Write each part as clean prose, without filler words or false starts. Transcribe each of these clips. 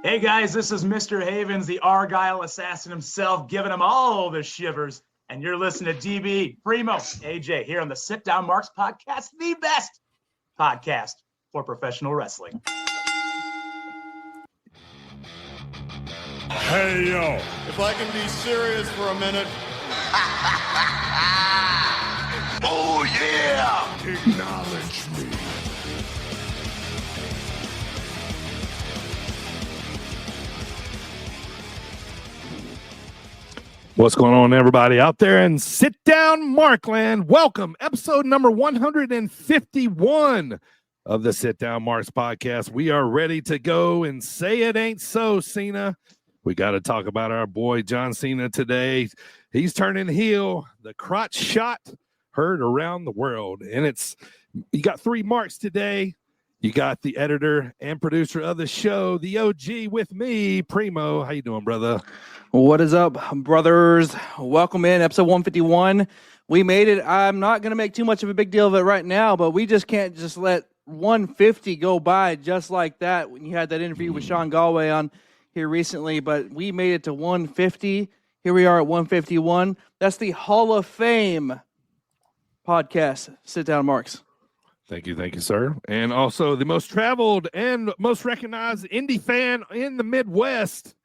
Hey guys, this is Mr. Havens, the Argyle assassin himself, giving them all the shivers. And you're listening to DB, Primo, AJ here on the Sit Down Marks podcast, the best podcast for professional wrestling. Hey, yo. If I can be serious for a minute. Oh, yeah. Acknowledge me. What's going on, everybody out there in Sit Down Markland? Welcome, episode number 151 of the Sit Down Marks podcast. We are ready to go and say it ain't so, Cena. We got to talk about our boy John Cena today. He's turning heel. The crotch shot heard around the world, and you got three marks today. You got the editor and producer of the show, the OG, with me, Primo. How you doing, brother? What is up, brothers? Welcome in, episode 151. We made it. I'm not going to make too much of a big deal of it right now, but we just can't just let 150 go by just like that when you had that interview with Sean Galway on here recently. But we made it to 150. Here we are at 151. That's the Hall of Fame podcast. Sit down, Marks. Thank you, sir. And also the most traveled and most recognized indie fan in the Midwest.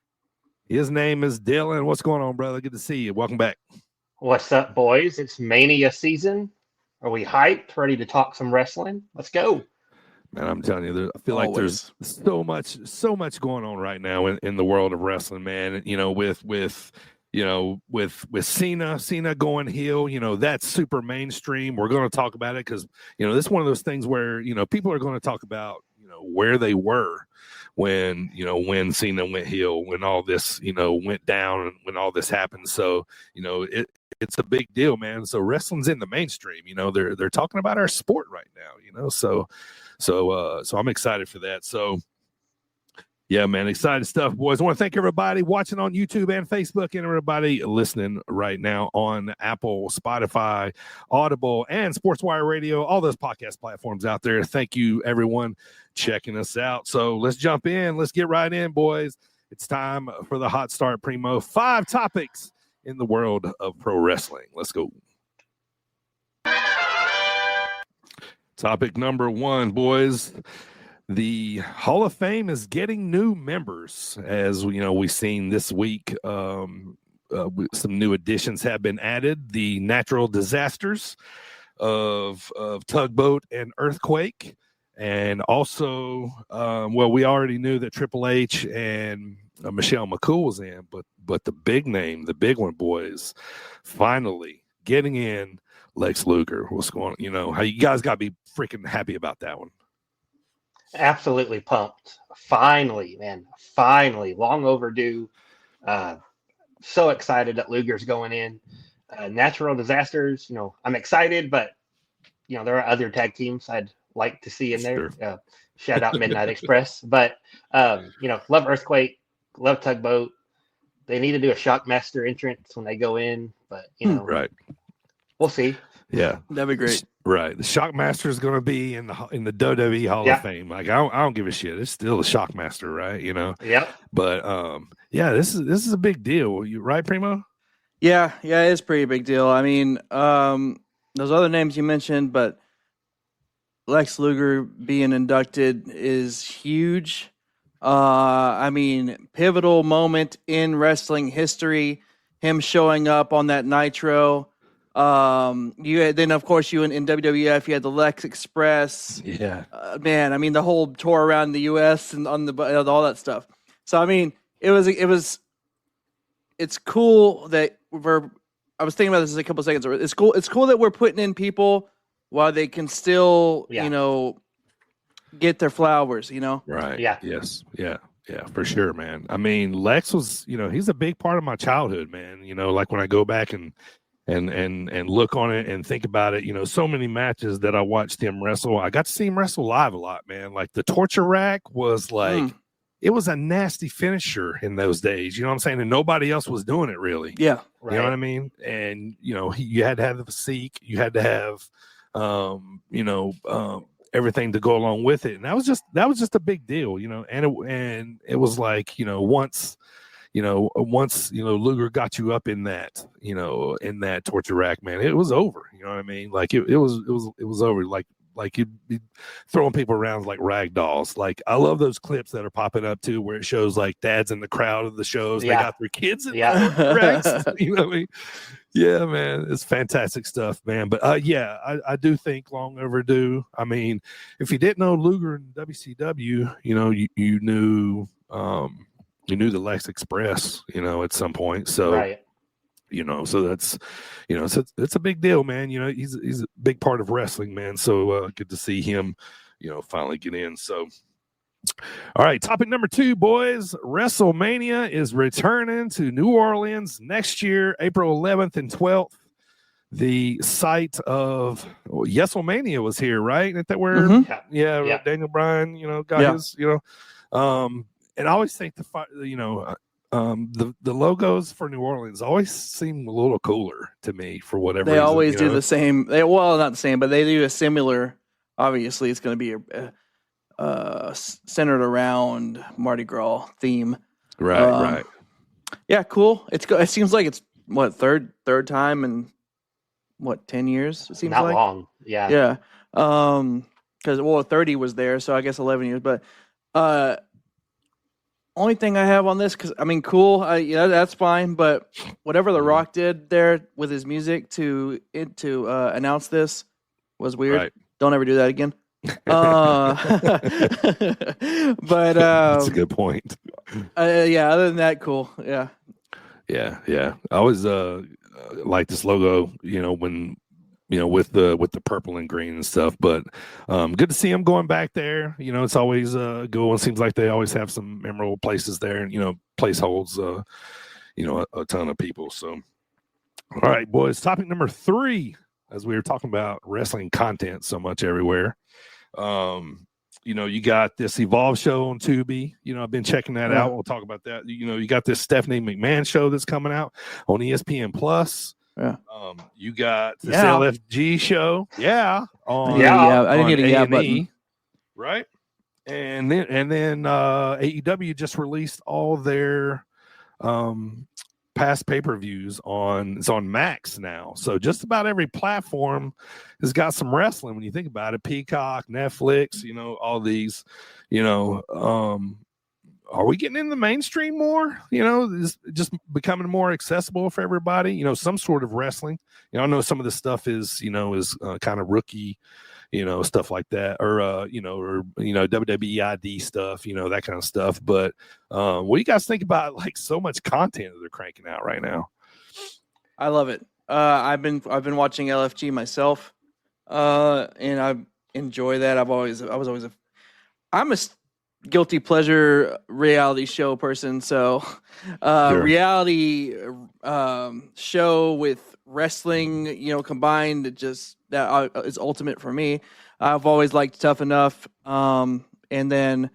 His name is Dylan. What's going on, brother? Good to see you. Welcome back. What's up, boys? It's Mania season. Are we hyped? Ready to talk some wrestling? Let's go. Man, I'm telling you, I feel like there's so much going on right now in the world of wrestling, man. You know, with Cena going heel, that's super mainstream. We're going to talk about it because, this is one of those things where, people are going to talk about, where they were when Cena went heel, when all this, went down and when all this happened. So, it's a big deal, man. So wrestling's in the mainstream, they're talking about our sport right now, so I'm excited for that. So, yeah, man, excited stuff, boys. I want to thank everybody watching on YouTube and Facebook and everybody listening right now on Apple, Spotify, Audible, and SportzWire Radio, all those podcast platforms out there. Thank you, everyone, checking us out. So let's jump in. Let's get right in, boys. It's time for the hot start, Primo. 5 topics in the world of pro wrestling. Let's go. Topic number 1, boys. The Hall of Fame is getting new members, as we've seen this week. Some new additions have been added. The natural disasters of Tugboat and Earthquake, and also, we already knew that Triple H and Michelle McCool was in, but the big name, the big one, boys, finally getting in. Lex Luger. What's going on? How you guys got to be freaking happy about that one. Absolutely pumped. Finally, man. Finally. Long overdue. So excited that Luger's going in. Natural disasters, I'm excited, but, there are other tag teams I'd like to see in there. Sure. Shout out Midnight Express. But, love Earthquake, love Tugboat. They need to do a Shockmaster entrance when they go in, but, Right. We'll see. Yeah. That'd be great. Right. The Shockmaster is going to be in the WWE Hall of Fame. Like, I don't give a shit. It's still the Shockmaster, right? Yep. But this is a big deal. You right, Primo? Yeah, it's a pretty big deal. I mean, those other names you mentioned, but Lex Luger being inducted is huge. Pivotal moment in wrestling history. Him showing up on that Nitro. Then of course you in WWF you had the Lex Express. Yeah. The whole tour around the US and on the all that stuff. So it's cool that I was thinking about this a couple of seconds ago. It's cool that we're putting in people while they can still, get their flowers, Right. Yeah. Yes. Yeah. Yeah, for sure, man. Lex was, he's a big part of my childhood, man. Like when I go back and look on it and think about it, so many matches that I watched him wrestle. I got to see him wrestle live a lot, man. Like the torture rack was like, it was a nasty finisher in those days. You know what I'm saying? And nobody else was doing it really. Yeah. Right. You know what I mean? And, you had to have the physique. You had to have, everything to go along with it. And that was just a big deal, and it was like, once Luger got you up in that torture rack, man, it was over. You know what I mean? Like it was over. Like you'd be throwing people around like rag dolls. Like I love those clips that are popping up too, where it shows like dads in the crowd of the shows. They got their kids in the racks. You know what I mean? Yeah, man, it's fantastic stuff, man. But I do think long overdue. I mean, if you didn't know Luger and WCW, you knew the Lex Express, at some point. So Right. So that's, it's a big deal, man. He's a big part of wrestling, man. So good to see him, finally get in. So, all right, topic number 2, boys. WrestleMania is returning to New Orleans next year, April 11th and 12th. The site of Yeselmania was here, right? Isn't that where? Yeah. Daniel Bryan, got his, and I always think the logos for New Orleans always seem a little cooler to me for whatever they reason, always do the same. Not the same, but they do a similar. Obviously, it's going to be centered around Mardi Gras theme. Right. Yeah, cool. It seems like it's what third time in 10 years. It seems Not like long. Yeah. Yeah. Because 30 was there, so I guess 11 years. But only thing I have on this, because cool, that's fine. But whatever The Rock did there with his music to announce this was weird. Right. Don't ever do that again. But that's a good point. Other than that, cool. Yeah. I always like this logo, when with the purple and green and stuff. But good to see them going back there. It's always good. It seems like they always have some memorable places there, and place holds a ton of people. So, all right, boys. Topic number 3, as we were talking about wrestling content so much everywhere. You got this Evolve show on Tubi. I've been checking that out. We'll talk about that. You got this Stephanie McMahon show that's coming out on ESPN Plus. Yeah. You got this LFG show. Yeah. I didn't hit a button. Right. And then AEW just released all their past pay-per-views it's on Max now. So just about every platform has got some wrestling when you think about it. Peacock, Netflix, all these, are we getting in the mainstream more? Is just becoming more accessible for everybody, some sort of wrestling. I know some of the stuff is kind of rookie, stuff like that, or WWE ID stuff, that kind of stuff. But what do you guys think about like so much content that they're cranking out right now? I love it. I've been watching LFG myself, and I enjoy that. I'm a guilty pleasure reality show person. So, Sure. Reality show with wrestling, combined, just that is ultimate for me. I've always liked Tough Enough. And then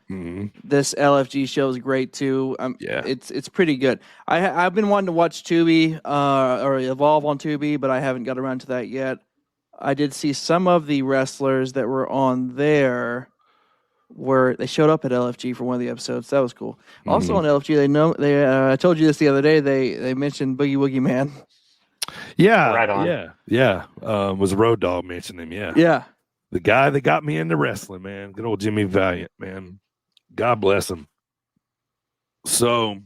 this LFG show is great too. It's pretty good. I've been wanting to watch Tubi or Evolve on Tubi, but I haven't got around to that yet. I did see some of the wrestlers that were on there where they showed up at LFG for one of the episodes. That was cool. Also on LFG, I told you this the other day. They mentioned Boogie Woogie Man. Yeah, Right on. Yeah. Was Road Dogg mentioned him? Yeah. The guy that got me into wrestling, man. Good old Jimmy Valiant, man. God bless him. So,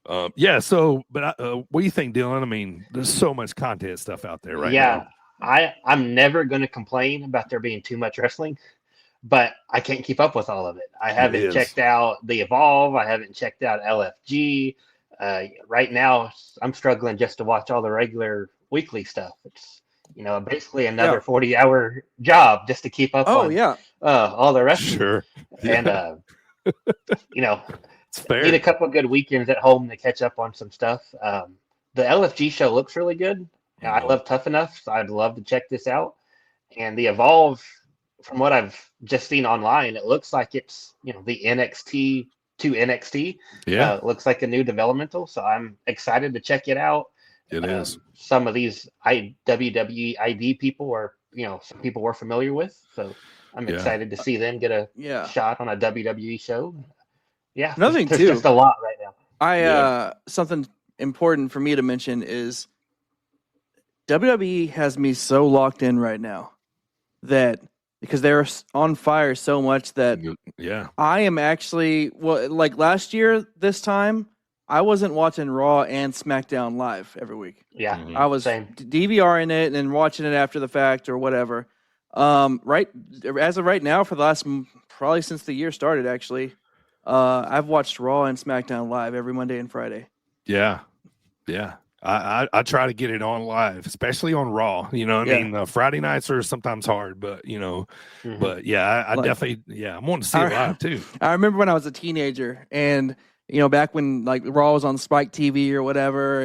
but what do you think, Dylan? There's so much content stuff out there right now. I'm never going to complain about there being too much wrestling, but I can't keep up with all of it. I haven't checked out the Evolve. I haven't checked out LFG. Right now, I'm struggling just to watch all the regular weekly stuff. It's basically another 40-hour job just to keep up on all the rest. Sure. And, it's fair. Need a couple of good weekends at home to catch up on some stuff. The LFG show looks really good. I love Tough Enough, so I'd love to check this out. And the Evolve, from what I've just seen online, it looks like it's, the NXT to NXT. Yeah. It looks like a new developmental, so I'm excited to check it out. It is. Some of these WWE ID people are some people were familiar with. So I'm excited to see them get a shot on a WWE show. Yeah, Another thing there's too, just a lot right now. Something important for me to mention is WWE has me so locked in right now that because they're on fire so much that I am actually like last year this time I wasn't watching Raw and SmackDown live every week. Yeah, I was DVRing it and then watching it after the fact or whatever. Right as of right now, for the last probably since the year started, actually, I've watched Raw and SmackDown live every Monday and Friday. Yeah. I try to get it on live, especially on Raw. You know what I mean? Friday nights are sometimes hard, but but yeah, I definitely, I want to see it live too. I remember when I was a teenager and, back when like Raw was on Spike TV or whatever,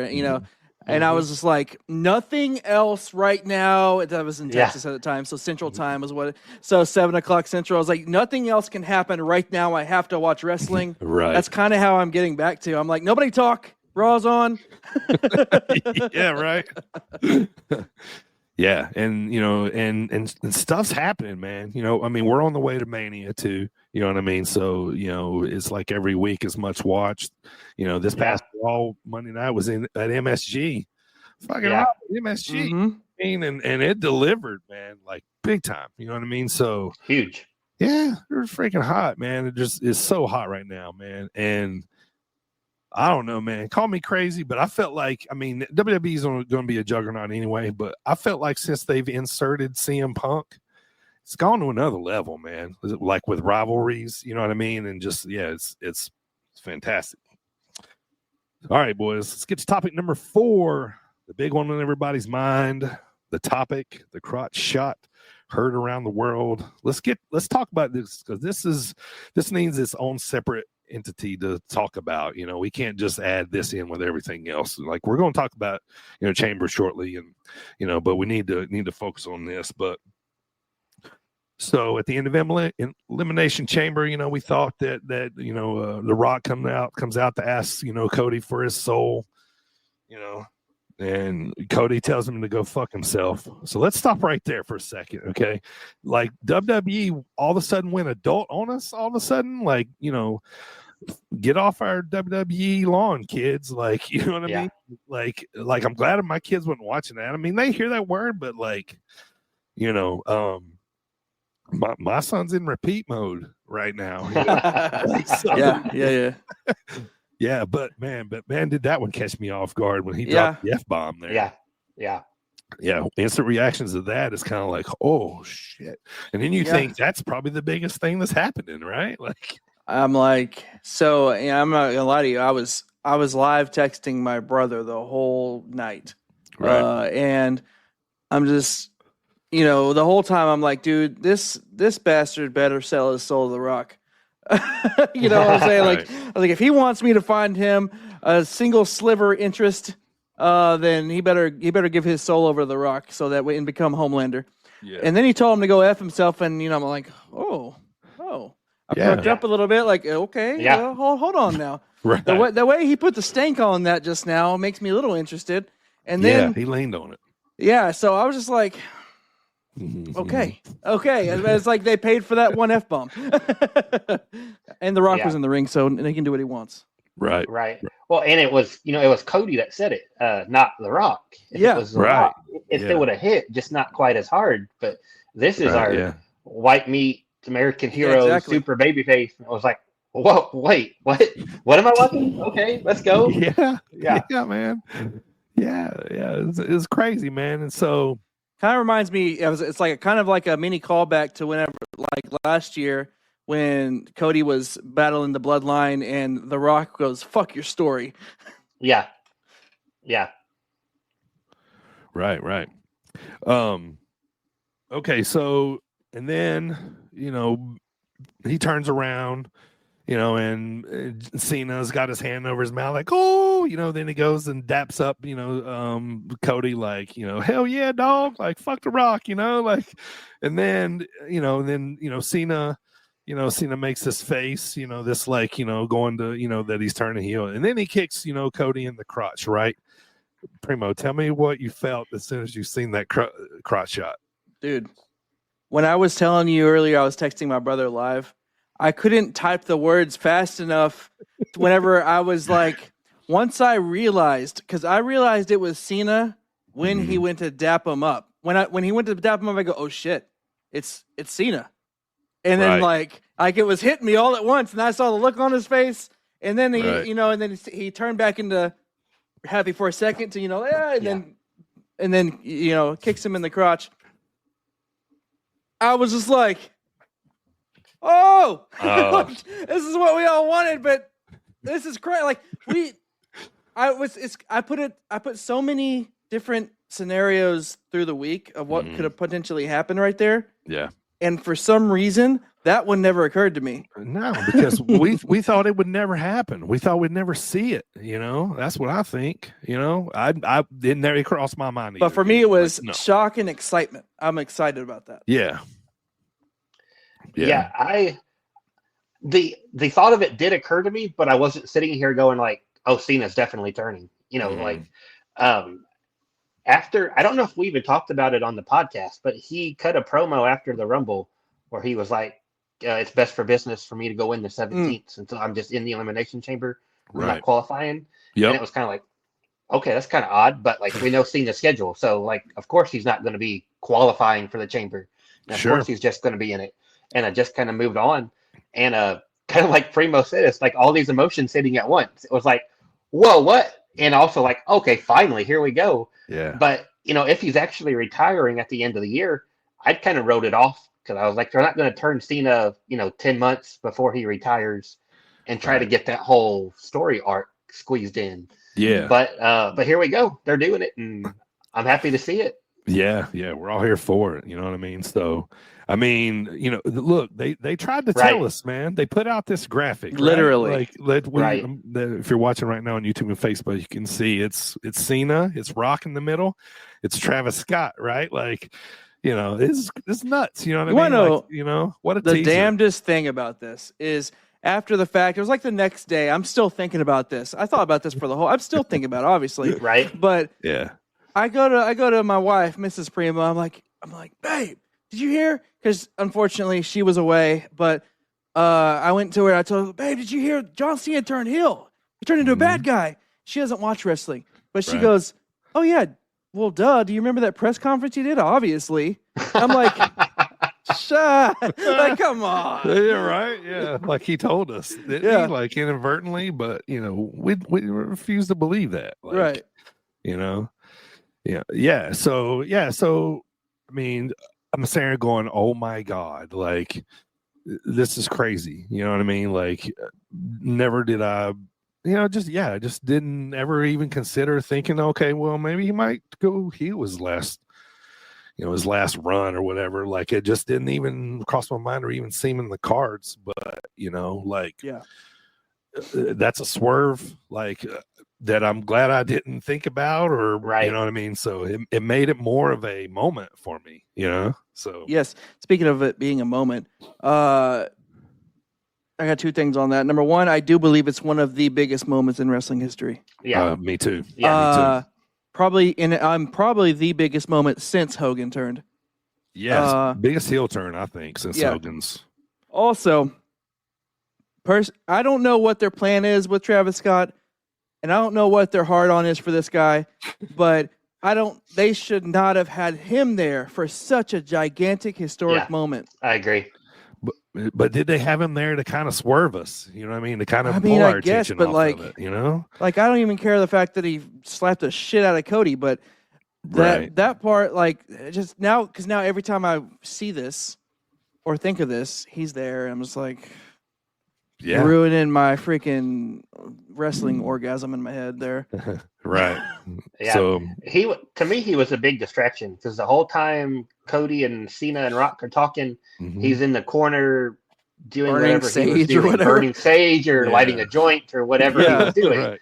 and I was just like, nothing else right now. I was in Texas at the time, so Central Time was so 7 o'clock Central. I was like, nothing else can happen right now. I have to watch wrestling. Right. That's kind of how I'm getting back to. I'm like, nobody talk. Raw's on. Yeah, right. Yeah, and and stuff's happening, man. I mean, we're on the way to Mania too. You know what I mean? So, it's like every week is much watched. This past Raw Monday night was at MSG. Fucking Raw, MSG. And it delivered, man, like big time. You know what I mean? So huge. Yeah, they're freaking hot, man. It just is so hot right now, man. And I don't know, man. Call me crazy, but I felt like, WWE is going to be a juggernaut anyway, but I felt like since they've inserted CM Punk, it's gone to another level, man. Like with rivalries, you know what I mean? And just, it's fantastic. All right, boys, let's get to topic number 4, the big one on everybody's mind, the topic, the crotch shot heard around the world. Let's talk about this because this needs its own separate entity to talk about. We can't just add this in with everything else. Like we're going to talk about Chamber shortly, and but we need to focus on this. But so at the end of Elimination Chamber, we thought that The Rock comes out to ask Cody for his soul, and Cody tells him to go fuck himself. So let's stop right there for a second, okay? Like WWE all of a sudden went adult on us. All of a sudden, like get off our WWE lawn, kids. Like, you know what I mean? Like I'm glad my kids weren't watching that. I mean, they hear that word, but like, my son's in repeat mode right now. Yeah. Yeah, but man, did that one catch me off guard when he dropped the F-bomb there. Yeah. Instant reactions to that is kind of like, oh shit. And then you think that's probably the biggest thing that's happening, right? Like I'm like, so I'm not gonna lie to you. I was live texting my brother the whole night. Right. And I'm just the whole time I'm like, dude, this bastard better sell his soul to The Rock. You know what I'm saying? Like, I was like, if he wants me to find him a single sliver interest, then he better give his soul over to The Rock so that way and become Homelander. Yeah. And then he told him to go F himself, and I'm like, oh, I perked up a little bit, like, okay, well, hold on now. Right. The way he put the stank on that just now makes me a little interested. And then he leaned on it. Yeah, so I was just like, okay. It's like they paid for that one F-bomb. And The Rock was in the ring, so he can do what he wants. Right. Well, and it was Cody that said it, not The Rock. If it was The Rock, it still would have hit, just not quite as hard. But this is our white meat American hero, super babyface. I was like, whoa, wait, what am I watching? Okay, let's go. Yeah, man. Yeah, it's crazy, man. And so kind of reminds me, it's like kind of like a mini callback to whenever, like last year when Cody was battling the Bloodline and The Rock goes, "Fuck your story." Yeah. Right. Okay, so and then he turns around, and Cena's got his hand over his mouth, like, oh, then he goes and daps up, Cody, like, hell yeah, dog, like, fuck The Rock, like, and then, Cena, Cena makes this face, this, like, going to, that he's turning heel, and then he kicks, Cody in the crotch, right? Primo, tell me what you felt as soon as you seen that crotch shot. Dude, when I was telling you earlier, I was texting my brother live. I couldn't type the words fast enough whenever I was like, once I realized, because I realized it was Cena when he went to dap him up. When he went to dap him up, I go, oh shit, it's Cena. And then like it was hitting me all at once, and I saw the look on his face, and then he, and then he turned back into happy for a second to, and then kicks him in the crotch. I was just like, this is what we all wanted, but this is crazy. Like I put so many different scenarios through the week of what could have potentially happened right there. Yeah. And for some reason, that one never occurred to me. No, because we thought it would never happen. We thought we'd never see it. That's what I think. I didn't never cross my mind. But for me, it was shock and excitement. I'm excited about that. Yeah. The thought of it did occur to me, but I wasn't sitting here going like, "Oh, Cena's definitely turning." After, I don't know if we even talked about it on the podcast, but he cut a promo after the Rumble where he was like, it's best for business for me to go in the 17th since I'm just in the Elimination Chamber. I'm not qualifying. And it was kind of like, okay, that's kind of odd, but like we know Cena's schedule. So like, of course he's not going to be qualifying for the Chamber. And of course he's just going to be in it. And I just kind of moved on. And kind of like Primo said, it's like all these emotions hitting at once. It was like, whoa, what? And also like, okay, finally, here we go. Yeah. But, if he's actually retiring at the end of the year, I'd kind of wrote it off because I was like, they're not going to turn Cena, 10 months before he retires and try to get that whole story arc squeezed in. Yeah. But here we go. They're doing it, and I'm happy to see it. Yeah. We're all here for it. You know what I mean? So, look, they tried to tell us, man. They put out this graphic, literally. If you're watching right now on YouTube and Facebook, you can see it's Cena, it's Rock in the middle, it's Travis Scott, right? Like, it's nuts. You know what I mean? What a the teaser. Damnedest thing about this is after the fact, it was like the next day. I'm still thinking about this. I thought about this for the whole. I'm still thinking about it, obviously, right? But yeah, I go to my wife, Mrs. Primo. I'm like, babe, did you hear? Because unfortunately she was away, but I went to her and I told her, babe, did you hear John Cena turned heel? He turned into a bad guy. She doesn't watch wrestling, but she goes, oh yeah, well, duh. Do you remember that press conference he did? Obviously. I'm like, shut. Like, come on. Yeah, right. Yeah, like he told us, didn't he? Like inadvertently, but we refuse to believe that. Like, right. Yeah. So I mean, I'm sitting here going, oh my God, like this is crazy. You know what I mean? Like never did I, I just didn't ever even consider thinking, okay, well, maybe he might go heel his last run or whatever. Like it just didn't even cross my mind or even seem in the cards. But, that's a swerve. Like, that I'm glad I didn't think about or, you know what I mean? So it made it more of a moment for me, so. Yes. Speaking of it being a moment, I got two things on that. Number one, I do believe it's one of the biggest moments in wrestling history. Yeah. Me too. Yeah, me too. I'm probably the biggest moment since Hogan turned. Yes. Biggest heel turn, I think, since Hogan's. Also, I don't know what their plan is with Travis Scott. And I don't know what their hard on is for this guy, but they should not have had him there for such a gigantic historic moment. I agree. But did they have him there to kind of swerve us? You know what I mean? To kind of pull our attention off of it, Like, I don't even care the fact that he slapped the shit out of Cody, but that part, like, just now, because now every time I see this or think of this, he's there, and I'm just like... Yeah. Ruining my freaking wrestling orgasm in my head there. Right. Yeah. So to me, he was a big distraction because the whole time Cody and Cena and Rock are talking, he's in the corner doing whatever he was doing, burning sage or lighting a joint or whatever he was doing. Right.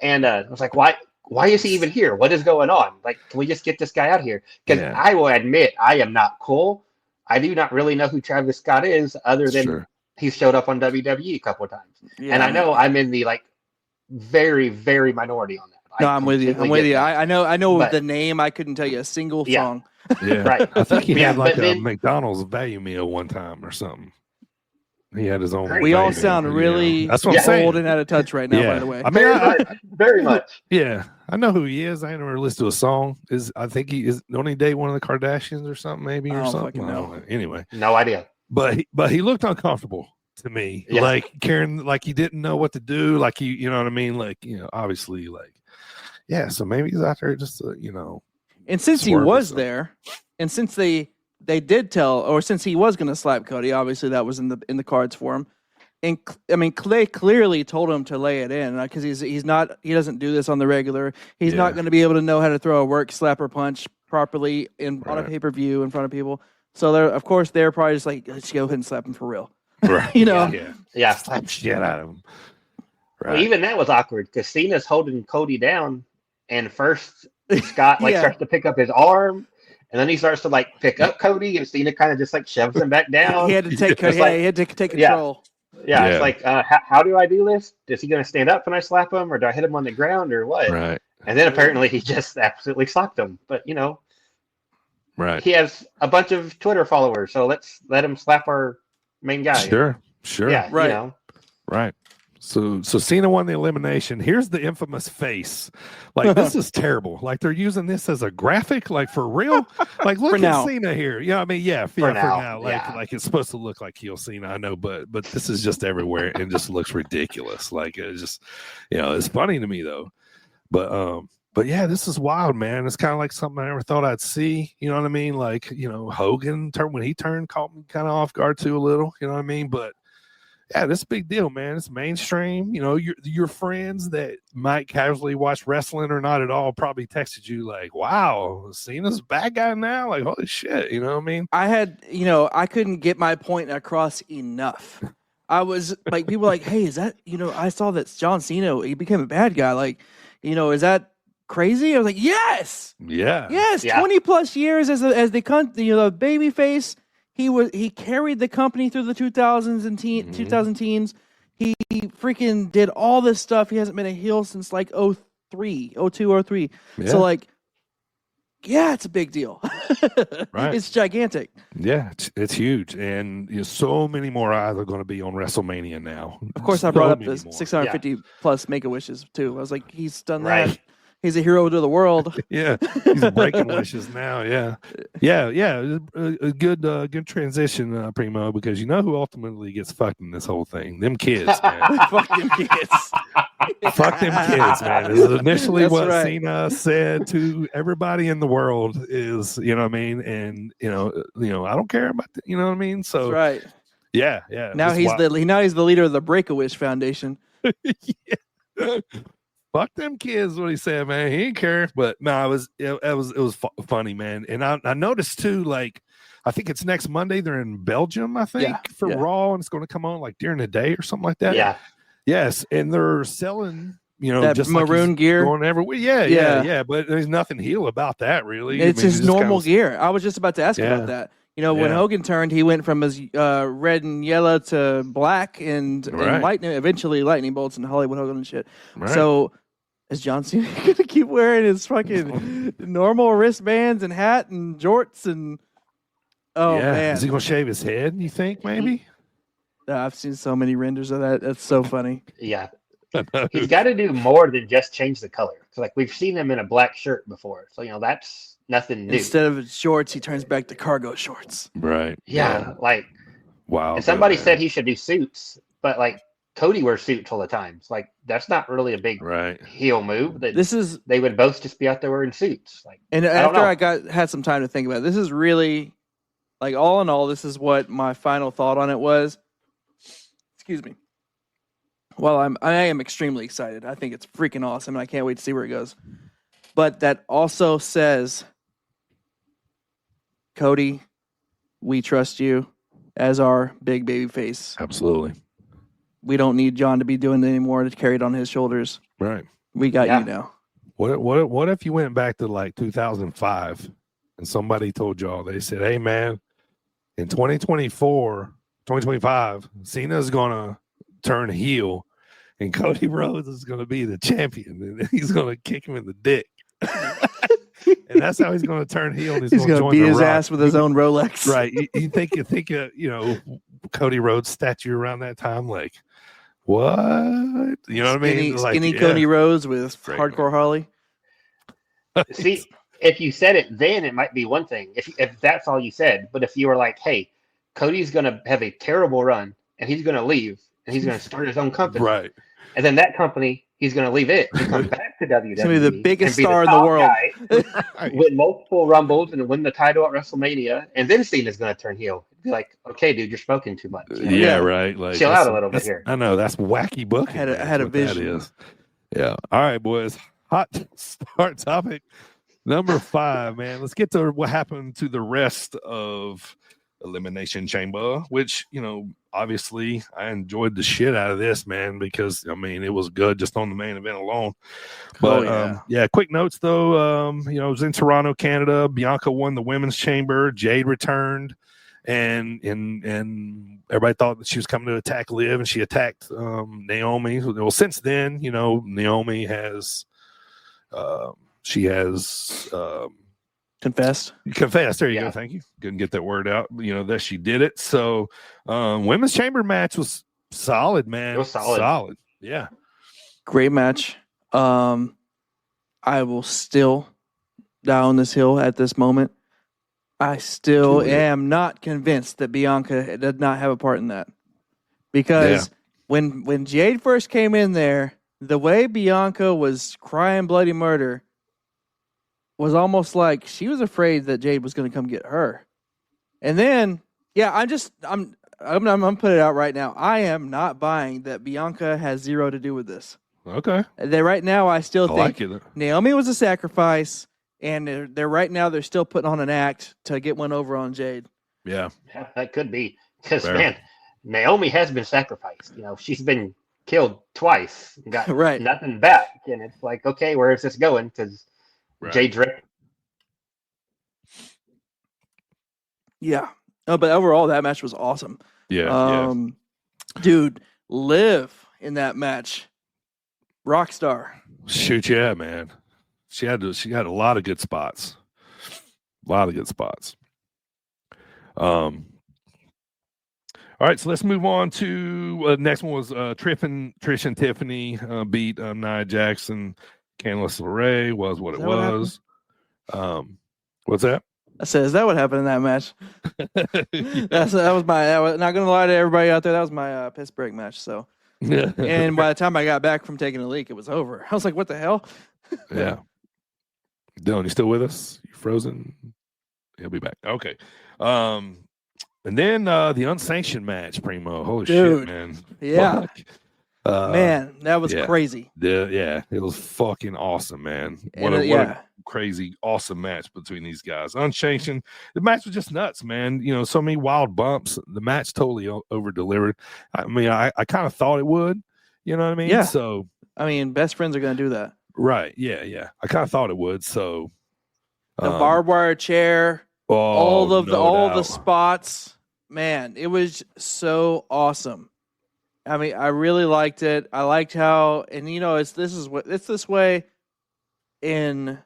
And I was like, why is he even here? What is going on? Like, can we just get this guy out here? Because I will admit, I am not cool. I do not really know who Travis Scott is other than he showed up on WWE a couple of times. Yeah. And I know I'm in the like very, very minority on that. No, I'm with you. I'm with you. I know But- the name. I couldn't tell you a single Yeah. song. Yeah, Right. I think he Yeah, had like but a then- McDonald's value meal one time or something. He had his own. We We all value sound meal, really That's what I'm saying. old and out of touch right now. Yeah. By the way, I mean, Very much. yeah, I know who he is. I ain't never listened to a song. I think he is. Don't he date one of the Kardashians or something? Maybe I or don't something. fucking I don't know. Anyway, No idea. but he looked uncomfortable to me. Yeah. Like Karen, like he didn't know what to do. Like you know what I mean? Like obviously, like yeah. So maybe he's out there just and since he Swerve or was something. there, and since they did tell, or since he was going to slap Cody, obviously that was in the cards for him. And I mean, Clay clearly told him to lay it in because he doesn't do this on the regular. He's Yeah. not going to be able to know how to throw a work slap or punch properly on a Right. pay-per-view in front of people. So they're probably just like, let's go ahead and slap him for real. right. You know? Yeah. Yeah. Slap shit out of him. Well, Right. even that was awkward because Cena's holding Cody down, and first Scott Yeah. starts to pick up his arm, and then he starts to pick up Cody, and Cena kind of just shoves him back down. He had to take It's like- he had to take Yeah. control. Yeah, Yeah. it's like, how do I do this? Is he going to stand up when I slap him, or do I hit him on the ground, or what? Right. And then apparently he just absolutely slapped him. But Right. he has a bunch of Twitter followers, so let's let him slap our main guy. Sure. Yeah, Right. Right. So Cena won the elimination. Here's the infamous face. Like this is terrible. Like they're using this as a graphic, like for real. Like look For at now. Cena here. Yeah, I mean, yeah, For now. now, Like yeah. like it's supposed to look like heel Cena, I know, but this is just everywhere and just looks ridiculous. Like it's just it's funny to me though. But yeah, this is wild, man. It's kind of like something I never thought I'd see. You know what I mean? Like, Hogan when he turned caught me kind of off guard too a little, you know what I mean? But yeah, this is a big deal, man. It's mainstream. Your friends that might casually watch wrestling or not at all probably texted you like, wow, Cena's a bad guy now? Like, holy shit, you know what I mean? I had, I couldn't get my point across enough. I was like, people were like, hey, is that, I saw that John Cena, he became a bad guy. Like, is that crazy? I was like, yes, Yeah. yes, Yeah. 20 plus years as the baby face. He carried the company through the 2000s and 2000 teens. He freaking did all this stuff. He hasn't been a heel since like 02, 03. Yeah. So like, yeah, it's a big deal. Right. It's gigantic. Yeah, it's huge. And so many more eyes are going to be on WrestleMania now. Of course, I brought up the 650 plus Make-A-Wishes too. I was like, he's done that. Right. He's a hero to the world. Yeah, he's breaking wishes now. Yeah. A good transition, Primo, because you know who ultimately gets fucked in this whole thing? Them kids, man. Fuck them kids. Fuck them kids, man. This is initially That's what right. Cena said to everybody in the world is, you know what I mean? And I don't care about that, you know what I mean? So That's right. yeah. Now Just he's wild. the leader of the Break-A-Wish Foundation. Yeah. Fuck them kids, what he said, man. He didn't care. But no, it was funny, man. And I noticed too, like, I think it's next Monday. They're in Belgium, I think, for yeah. Raw, and it's going to come on like during the day or something like that. Yeah. Yes, and they're selling, That just like maroon he's gear. going everywhere. Yeah. Yeah. But there's nothing heel about that, really. It's his just normal kinda- gear. I was just about to ask Yeah. about that. When Yeah. Hogan turned, he went from his red and yellow to black and Right. lightning, eventually lightning bolts and Hollywood Hogan and shit. Right. So is John Cena going to keep wearing his fucking normal wristbands and hat and jorts and man. Is he going to shave his head? You think maybe? I've seen so many renders of that. That's so funny. Yeah. He's got to do more than just change the color. So, we've seen him in a black shirt before. So, that's nothing new. Instead of shorts, he turns back to cargo shorts. Right. Yeah. Wow. And somebody good, said man. he should do suits, but Cody wears suits all the time. It's that's not really a big Right. heel move. They would both just be out there wearing suits. And I don't know. after I had some time to think about it, this is really, all in all, this is what my final thought on it was. Excuse me. Well, I am extremely excited. I think it's freaking awesome, and I can't wait to see where it goes. But that also says, Cody, we trust you as our big baby face. Absolutely. We don't need John to be doing it anymore to carry it on his shoulders. Right. We got Yeah. you now. What if you went back to 2005 and somebody told y'all, they said, hey man, in 2025, Cena's gonna turn heel and Cody Rhodes is going to be the champion, and he's going to kick him in the dick. And that's how he's going to turn heel. And he's going to join beat the his Rock. ass with his own Rolex. Right? You think Cody Rhodes statue around that time, like what? You know what I mean? Like, Skinny Cody Rhodes with Great, Hardcore Holly. See, if you said it then, it might be one thing. If that's all you said, but if you were like, "Hey, Cody's going to have a terrible run, and he's going to leave, and he's going to start his own company," right? And then that company, he's going to leave it and come back to WWE. He's going to be the biggest and be star in the top world. guy, win multiple Rumbles and win the title at WrestleMania, and then Cena's going to turn heel. Be like, okay, dude, you're smoking too much. You know? Yeah, right. Like, chill out a little bit here. I know that's wacky booking. I had a vision. That is. Yeah. All right, boys. Hot start topic number 5, man. Let's get to what happened to the rest of Elimination Chamber, which, obviously I enjoyed the shit out of this, man, because it was good just on the main event alone. But quick notes though. It was in Toronto, Canada. Bianca won the women's chamber. Jade returned, and everybody thought that she was coming to attack Liv, and she attacked Naomi. Well, since then, Naomi has Confessed. There you go. Thank you. Couldn't get that word out. That she did it. So, women's chamber match was solid, man. It was solid. Yeah. Great match. I will still die on this hill at this moment. I still am not convinced that Bianca did not have a part in that. Because when Jade first came in there, the way Bianca was crying bloody murder was almost like she was afraid that Jade was going to come get her. And then, I'm gonna put it out right now. I am not buying that Bianca has zero to do with this. Okay. Right now, I still think like Naomi was a sacrifice, and they're still putting on an act to get one over on Jade. Yeah, that could be because man, Naomi has been sacrificed. She's been killed twice, and got nothing back, and it's like, okay, where is this going? Because Jade's right. Yeah. No, but overall, that match was awesome. Yeah. Dude, Liv in that match, rock star. Shoot, yeah, man. She had a lot of good spots. All right, so let's move on to next one was Trish and Tiffany beat Nia Jackson. Candice LeRae was what it was. What's that? I said, is that what happened in that match? Not gonna lie to everybody out there, that was my piss break match. So, and by the time I got back from taking a leak, it was over. I was like, what the hell? Yeah. Dylan, you still with us? You frozen? He'll be back. Okay. And then the unsanctioned match, Primo. Holy shit, man. Yeah. Fuck. Man, that was crazy. Yeah, it was fucking awesome, man. What a crazy, awesome match between these guys. Unsanctioned. The match was just nuts, man. So many wild bumps. The match totally over-delivered. I kind of thought it would. You know what I mean? Yeah. So, best friends are going to do that. Right. Yeah. I kind of thought it would. So, the barbed wire chair, all the spots. Man, it was so awesome. I really liked it. I liked how, and it's this way in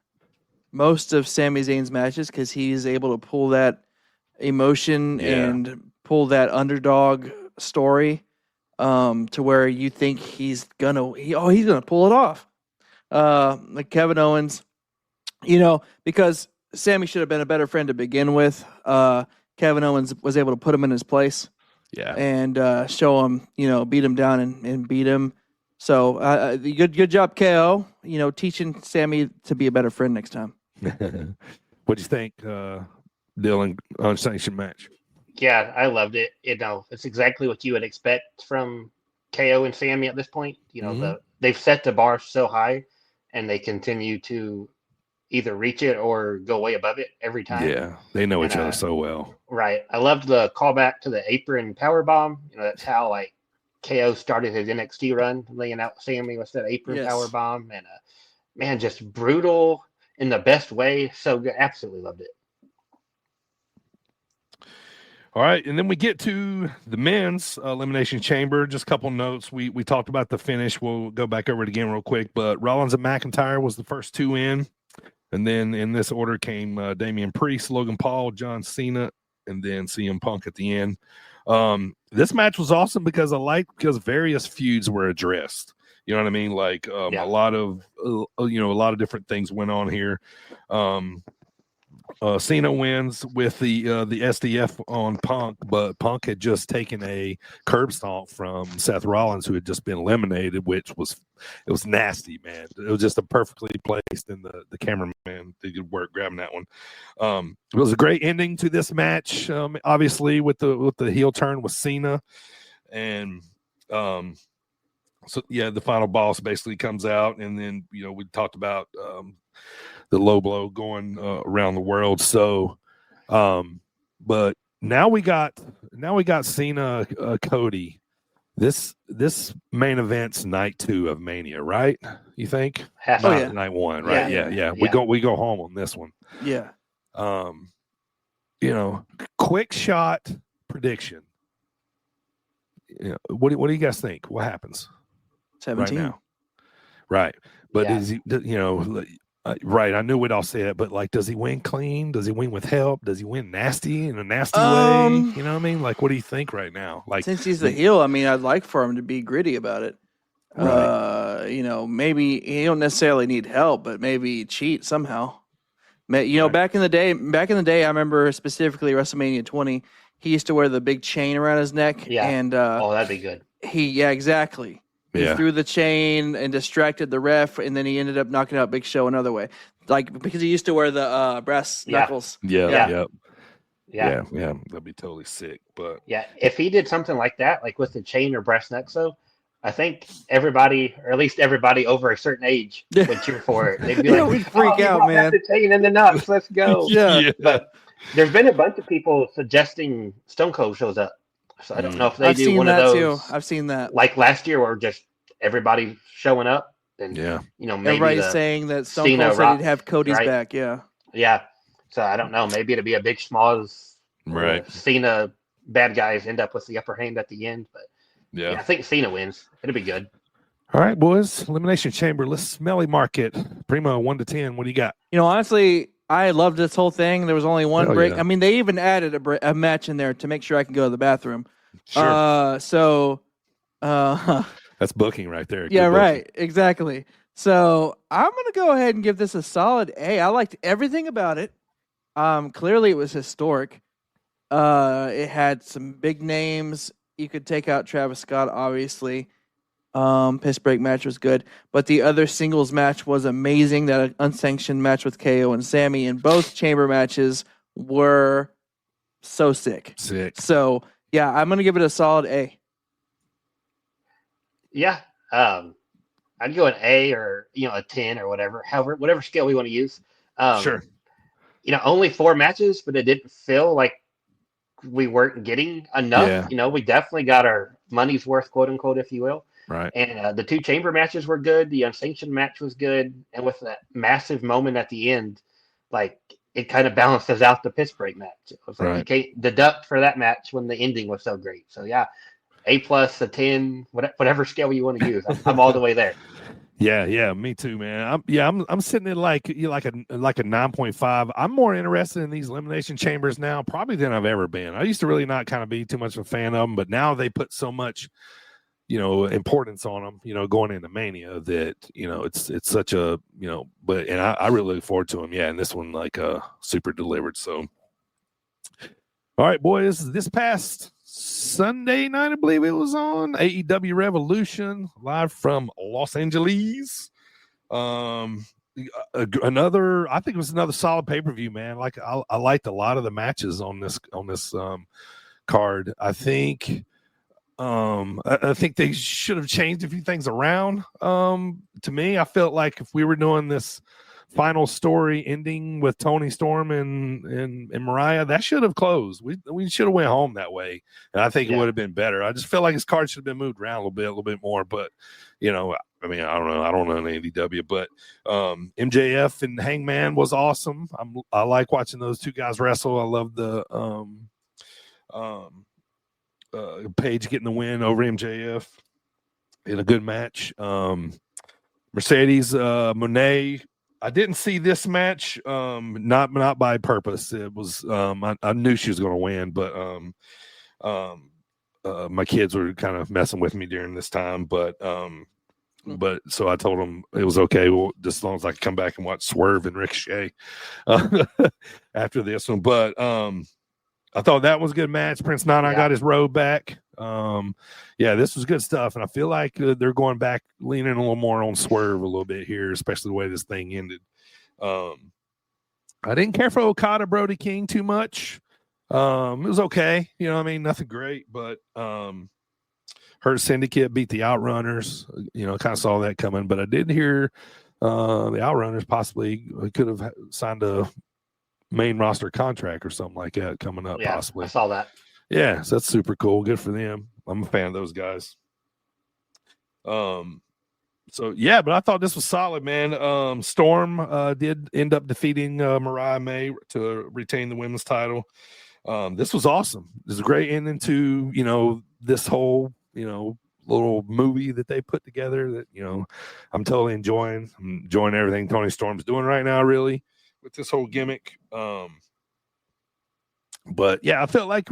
most of Sami Zayn's matches because he's able to pull that emotion and pull that underdog story to where you think he's gonna pull it off. Like Kevin Owens, because Sami should have been a better friend to begin with. Kevin Owens was able to put him in his place. Yeah, and show him, beat him down and beat him. So good job, KO. Teaching Sami to be a better friend next time. What do you think, Dylan? Unsanctioned match. Yeah, I loved it. It's exactly what you would expect from KO and Sami at this point. They've set the bar so high, and they continue to either reach it or go way above it every time. Yeah, they know each other so well. Right. I loved the callback to the apron power bomb. That's how KO started his NXT run, laying out Sami with that apron power bomb, and man, just brutal in the best way. So good. Absolutely loved it. All right, and then we get to the men's elimination chamber. Just a couple notes. We talked about the finish. We'll go back over it again real quick. But Rollins and McIntyre was the first two in, and then in this order came Damian Priest, Logan Paul, John Cena, and then CM Punk at the end. This match was awesome because because various feuds were addressed. You know what I mean? Like a lot of a lot of different things went on here. Cena wins with the SDF on Punk, but Punk had just taken a curb stomp from Seth Rollins, who had just been eliminated, which was nasty, man. It was just a perfectly placed, and the cameraman did good work grabbing that one. It was a great ending to this match. Obviously, with the heel turn with Cena, and so yeah, the final boss basically comes out, and then we talked about the low blow going around the world. So, but now we got Cena Cody. This main event's night 2 of Mania, right? You think? Night 1, right? Yeah. We go home on this one. Yeah. Quick shot prediction. What do you guys think? What happens? 17 right now? Right, but is he? Right, I knew we'd all say that, but like, does he win clean? Does he win with help? Does he win nasty in a nasty way? You know what I mean? Like, what do you think right now? Like, since he's the heel, I mean, I'd like for him to be gritty about it. Right. Maybe he don't necessarily need help, but maybe cheat somehow. Back in the day, I remember specifically WrestleMania 20. He used to wear the big chain around his neck. Yeah. And that'd be good. Exactly. He threw the chain and distracted the ref, and then he ended up knocking out Big Show another way, because he used to wear the brass knuckles. Yeah, that'd be totally sick. But if he did something like that, like with the chain or brass knucks, though, I think everybody, or at least everybody over a certain age, would cheer for it. They'd be like, we'd freak out, man. The chain and the nuts, let's go. But there's been a bunch of people suggesting Stone Cold shows up. So I don't know if they do one of those. Too. I've seen that. Like last year, where just everybody showing up, and maybe everybody's saying that Stone Cold said he'd have Cody's back. Yeah. So I don't know. Maybe it'll be a big schmoz. Right. Cena bad guys end up with the upper hand at the end, but I think Cena wins. It'll be good. All right, boys. Elimination Chamber. Let's smelly market. Primo, 1 to 10. What do you got? Honestly, I loved this whole thing. There was only one break. Yeah. I mean, they even added a match in there to make sure I can go to the bathroom. Sure. That's booking right there. Yeah, right. Exactly. So I'm going to go ahead and give this a solid A. I liked everything about it. Clearly, it was historic. It had some big names. You could take out Travis Scott, obviously. Piss break match was good, but the other singles match was amazing. That unsanctioned match with KO and Sammy, and both chamber matches were so sick. So I'm gonna give it a solid A. Yeah, I'd go an A, or a 10 or whatever scale we want to use. Sure. Only 4 matches, but it didn't feel like we weren't getting enough. Yeah. We definitely got our money's worth, quote unquote, if you will. Right. And the 2 chamber matches were good. The unsanctioned match was good. And with that massive moment at the end, like, it kind of balances out the piss break match. It was like you can't deduct for that match when the ending was so great. So A+, a 10, whatever scale you want to use. I'm all the way there. Yeah, me too, man. I'm sitting at like a 9.5. I'm more interested in these elimination chambers now, probably than I've ever been. I used to really not kind of be too much of a fan of them, but now they put so much importance on them, going into Mania, that, it's such a, and I really look forward to them. Yeah. And this one, super delivered. So, all right, boys, this past Sunday night, I believe it was on AEW Revolution, live from Los Angeles. I think it was another solid pay-per-view, man. Like, I liked a lot of the matches on this card. I think they should have changed a few things around. To me, I felt like if we were doing this final story ending with Tony Storm and Mariah, that should have closed. We should have went home that way, and I think it would have been better. I just feel like his card should have been moved around a little bit more. But I mean, I don't know AEW, but MJF and Hangman was awesome. I like watching those two guys wrestle. I love the Paige getting the win over MJF in a good match. Mercedes Monet. I didn't see this match, not by purpose. It was I knew she was going to win, but my kids were kind of messing with me during this time. But so I told them it was okay. Well, just as long as I could come back and watch Swerve and Ricochet after this one. But I thought that was a good match. Prince Nana got his robe back. Yeah, this was good stuff, and I feel like they're going back, leaning a little more on Swerve a little bit here, especially the way this thing ended. I didn't care for Okada Brody King too much. It was okay, nothing great, but Hurt Syndicate beat the Outrunners. Kind of saw that coming, but I did hear the Outrunners possibly could have signed a main roster contract or something like that coming up. Possibly. I saw that. Yeah, so that's super cool. Good for them. I'm a fan of those guys. So yeah, but I thought this was solid, man. Storm did end up defeating Mariah May to retain the women's title. This was awesome. This is a great ending to this whole little movie that they put together that I'm totally enjoying. I'm enjoying everything Tony Storm's doing right now, really, with this whole gimmick. But yeah, I felt like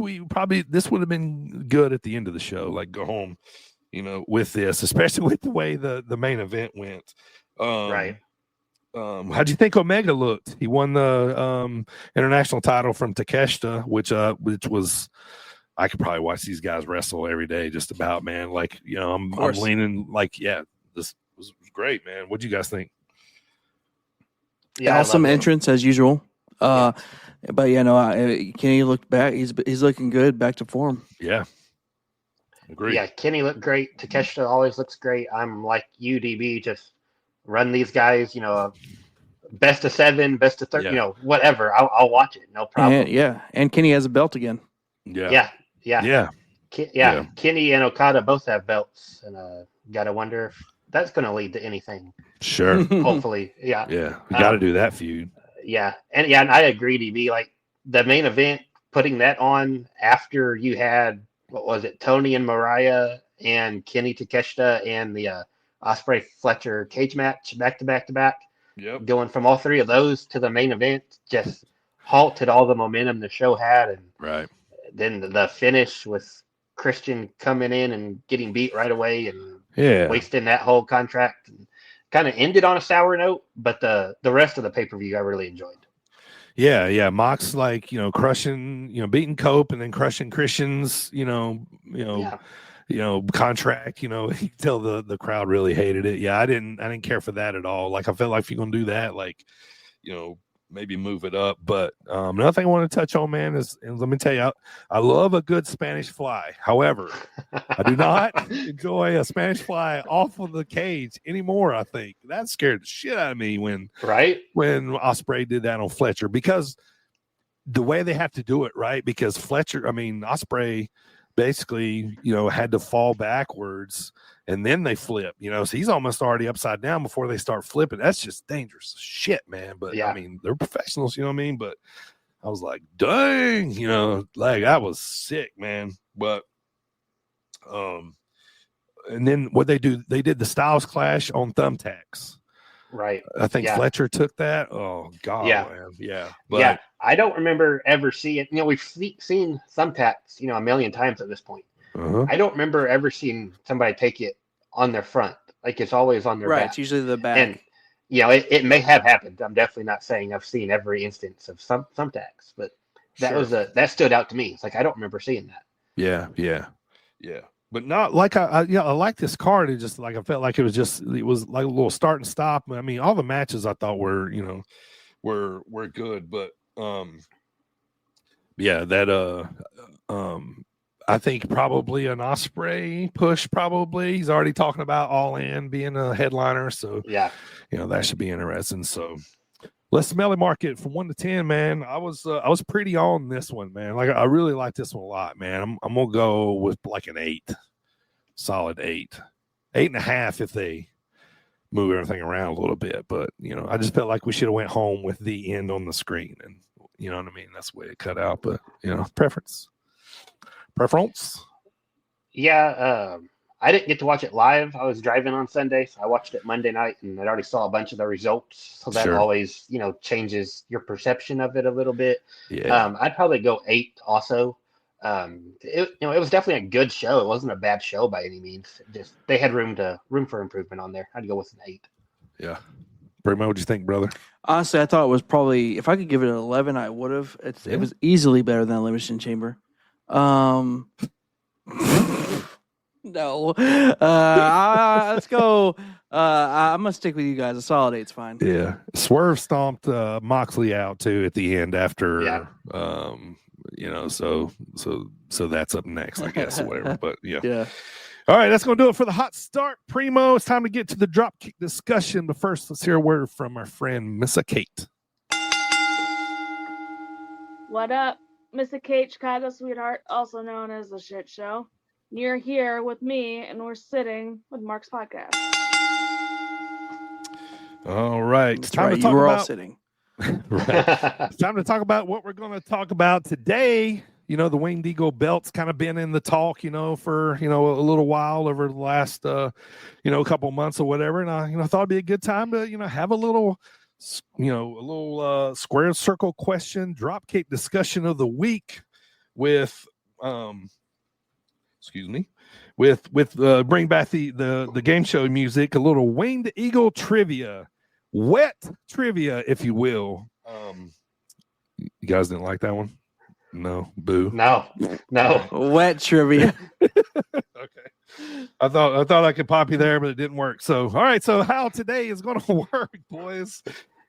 this would have been good at the end of the show, like go home, with this, especially with the way the main event went. Right. How'd you think Omega looked? He won the international title from Takeshita, which was, I could probably watch these guys wrestle every day, just about, man. Like, I'm leaning like, yeah, this was great, man. What'd you guys think? Yeah, awesome entrance as usual. But Kenny looked back. He's looking good, back to form. Yeah, agree. Yeah, Kenny looked great. Takeshita always looks great. I'm like UDB, just run these guys. Best of 7, best of 30. Whatever. I'll watch it. No problem. And Kenny has a belt again. Yeah. Kenny and Okada both have belts, and gotta wonder if that's going to lead to anything. Sure. Hopefully, yeah. Yeah, we got to do that feud. And I agree, DB. Like the main event, putting that on after you had, what was it, Tony and Mariah and Kenny Takeshita and the Ospreay Fletcher cage match back to back. Yep. Going from all three of those to the main event just halted all the momentum the show had, and right. Then the finish with Christian coming in and getting beat right away and wasting that whole contract. And kind of ended on a sour note, but the rest of the pay-per-view I really enjoyed. Yeah. Mox crushing, beating Cope and then crushing Christian's, contract. You can tell the crowd really hated it. Yeah, I didn't care for that at all. Like I felt like if you're gonna do that, maybe move it up. But another thing I want to touch on, man, is let me tell you, I love a good Spanish fly. However, I do not enjoy a Spanish fly off of the cage anymore. I think that scared the shit out of me when Ospreay did that on Fletcher, because the way they have to do it, right? Because Ospreay basically, had to fall backwards and then they flip, so he's almost already upside down before they start flipping. That's just dangerous shit, man. But they're professionals, But I was like, dang, that was sick, man. But, and then what they did the Styles Clash on thumbtacks. Right. I think Fletcher took that. Oh God, man. Yeah. But, I don't remember ever seeing, we've seen thumbtacks, a million times at this point. Uh-huh. I don't remember ever seeing somebody take it on their front. Like it's always on their back. Right, it's usually the back. And it may have happened. I'm definitely not saying I've seen every instance of thumbtacks, but that stood out to me. It's like I don't remember seeing that. Yeah. But not like I like this card. It just like I felt like it was like a little start and stop. I mean, all the matches I thought were good, but I think probably an Ospreay push. Probably he's already talking about All In being a headliner, so that should be interesting. So let's smelly mark it from 1 to 10, man. I was pretty on this one, man. Like I really like this one a lot, man. I'm gonna go with like an 8, solid 8, 8.5 if they move everything around a little bit. But I just felt like we should have went home with the end on the screen, and you know what I mean. That's the way it cut out, but preference. Preference? Yeah, I didn't get to watch it live. I was driving on Sunday, so I watched it Monday night, and I already saw a bunch of the results. So that Sure. always, changes your perception of it a little bit. Yeah. I'd probably go 8 also. It was definitely a good show. It wasn't a bad show by any means. Just they had room for improvement on there. I'd go with an 8. Yeah. Primo, what'd you think, brother? Honestly, I thought it was probably, if I could give it an 11, I would have. It was easily better than Elimination Chamber. No. Let's go. I'm going to stick with you guys. A solid 8's fine. Yeah. Swerve stomped Moxley out too at the end after so that's up next, I guess, or whatever. But yeah. All right, that's going to do it for the hot start. Primo, it's time to get to the dropkick discussion. But first, let's hear a word from our friend, Missa Kate. What up, Missa Kate, Chicago Sweetheart, also known as The Shit Show. You're here with me, and we're sitting with Mark's podcast. All right. That's right. You were all sitting. Right. It's time to talk about what we're going to talk about today. The Winged Eagle belt's kind of been in the talk, for, a little while over the last, couple months or whatever. And I thought it'd be a good time to, have a little square circle question, dropkick discussion of the week with, bring back the game show music, a little Winged Eagle trivia, wet trivia, if you will. You guys didn't like that one? No, boo. No. Wet trivia. Okay. I thought I could pop you there, but it didn't work. So, all right. So how today is going to work, boys,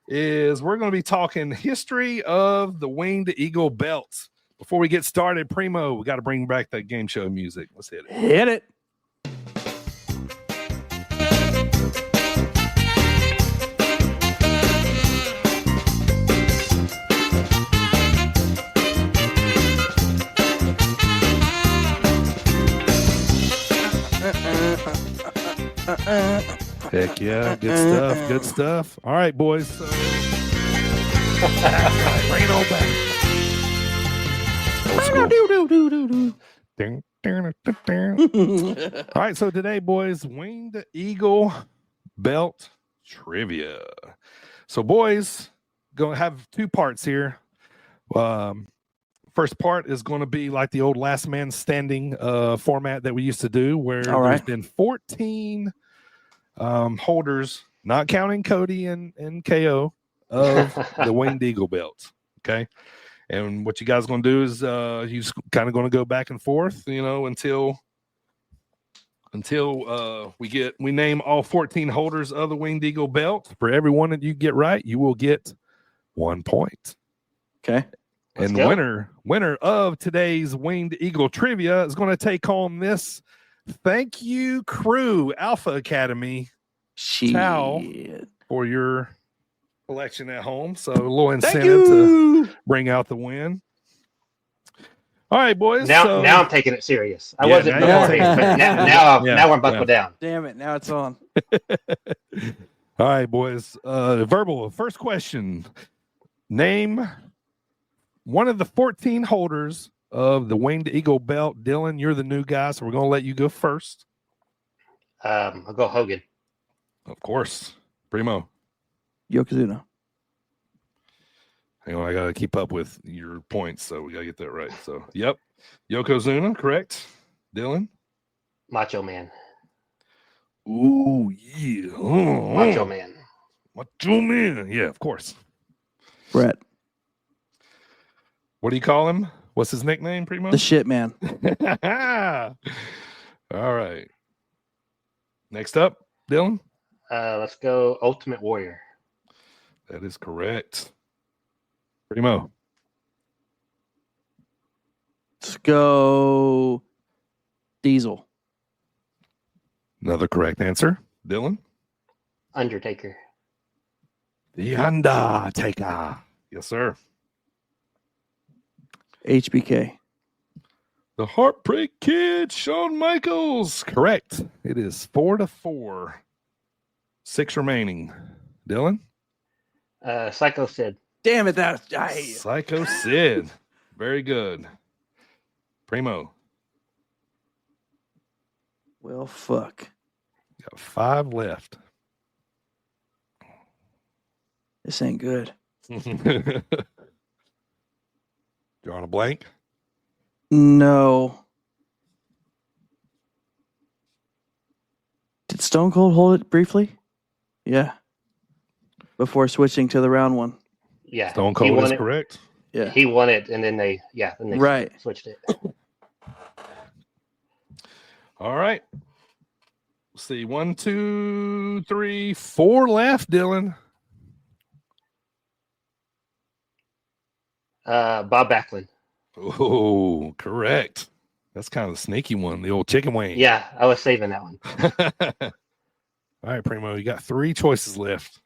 is we're going to be talking history of the Winged Eagle belt. Before we get started, Primo, we got to bring back that game show music. Let's hit it. Hit it. Heck yeah, good stuff. All right, boys. So... Bring it on back. All right, so today, boys, Winged Eagle belt trivia. So, boys, gonna have 2 parts here. First part is going to be like the old last man standing format that we used to do, where there's been 14 holders, not counting Cody and KO, of the Winged Eagle belt. Okay. And what you guys going to do is you kind of going to go back and forth, until we name all 14 holders of the Winged Eagle belt. For every one that you get right, you will get 1 point. Okay. And the winner of today's Winged Eagle trivia is going to take home this Thank You Crew Alpha Academy towel for your collection at home. So a little incentive to bring out the win. All right, boys. Now I'm taking it serious. I wasn't beforehand, but now I'm buckled down. Damn it! Now it's on. All right, boys. Verbal. First question. Name one of the 14 holders of the Winged Eagle belt. Dylan, you're the new guy, so we're going to let you go first. I'll go Hogan. Of course. Primo. Yokozuna. Hang on, I got to keep up with your points, so we got to get that right. So, yep. Yokozuna, correct. Dylan? Macho Man. Ooh, yeah. Macho Man. Macho Man. Yeah, of course. Brett. What do you call him? What's his nickname, Primo? The Shit Man. All right. Next up, Dylan? Let's go Ultimate Warrior. That is correct. Primo? Let's go Diesel. Another correct answer. Dylan? Undertaker. The Undertaker. Yes, sir. HBK. The Heartbreak Kid, Shawn Michaels. Correct. It is 4-4. 6 remaining. Dylan? Psycho Sid. Damn it! Psycho Sid. Very good. Primo. Well, fuck. Got 5 left. This ain't good. Drawing a blank? No. Did Stone Cold hold it briefly? Yeah. Before switching to the round one. Yeah. Stone he Cold won is it. correct. Yeah. He won it, and then they Right. switched it. All right. Let's see. 1, 2, 3, 4 left, Dylan. Bob Backlund. Oh, correct. That's kind of the sneaky one, the old chicken wing. Yeah, I was saving that one. All right, Primo, you got 3 choices left.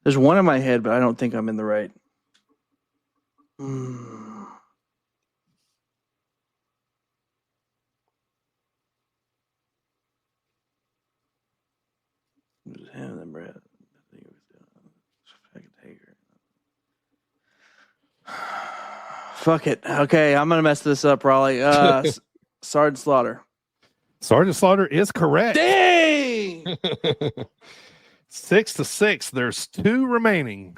There's one in my head, but I don't think I'm in the right. Mm. Fuck it. Okay, I'm gonna mess this up, probably. Sergeant Slaughter. Sergeant Slaughter is correct. Dang! 6-6. There's 2 remaining.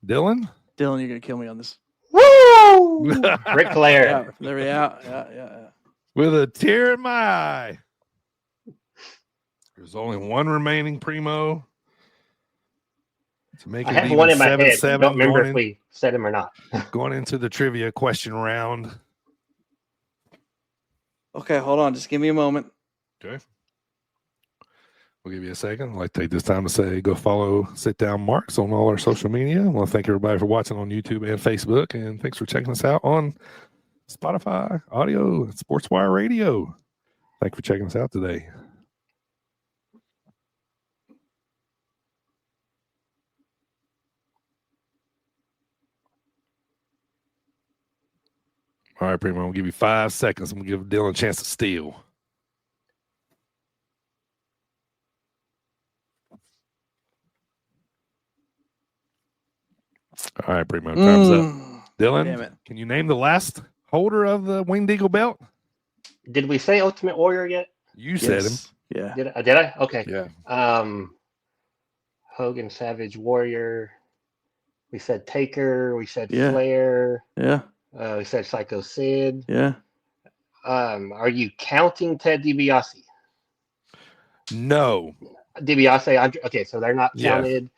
Dylan? Dylan, you're gonna kill me on this. Woo! Ric Flair. Yeah, there we go. Yeah. With a tear in my eye. There's only 1 remaining, Primo. To make I it have even one in my head. I 7-7 don't remember going if we said him or not. going into the trivia question round. Okay, hold on. Just give me a moment. Okay. We'll give you a second. I'd like to take this time to say go follow Sit Down Marks on all our social media. I want to thank everybody for watching on YouTube and Facebook. And thanks for checking us out on Spotify, audio, SportzWire Radio. Thank you for checking us out today. All right, Primo, I'm going to give you 5 seconds. I'm going to give Dylan a chance to steal. All right, Primo, time's up. Dylan, Damn it. can you name the last holder of the Winged Eagle belt? Did we say Ultimate Warrior yet? You said him. Yeah. Did I? Okay. Yeah. Hogan, Savage, Warrior. We said Taker. We said Yeah. Flair. Yeah. We said Psycho Sid. Yeah. Are you counting Ted DiBiase? No. DiBiase. Okay, so they're not Yeah. counted.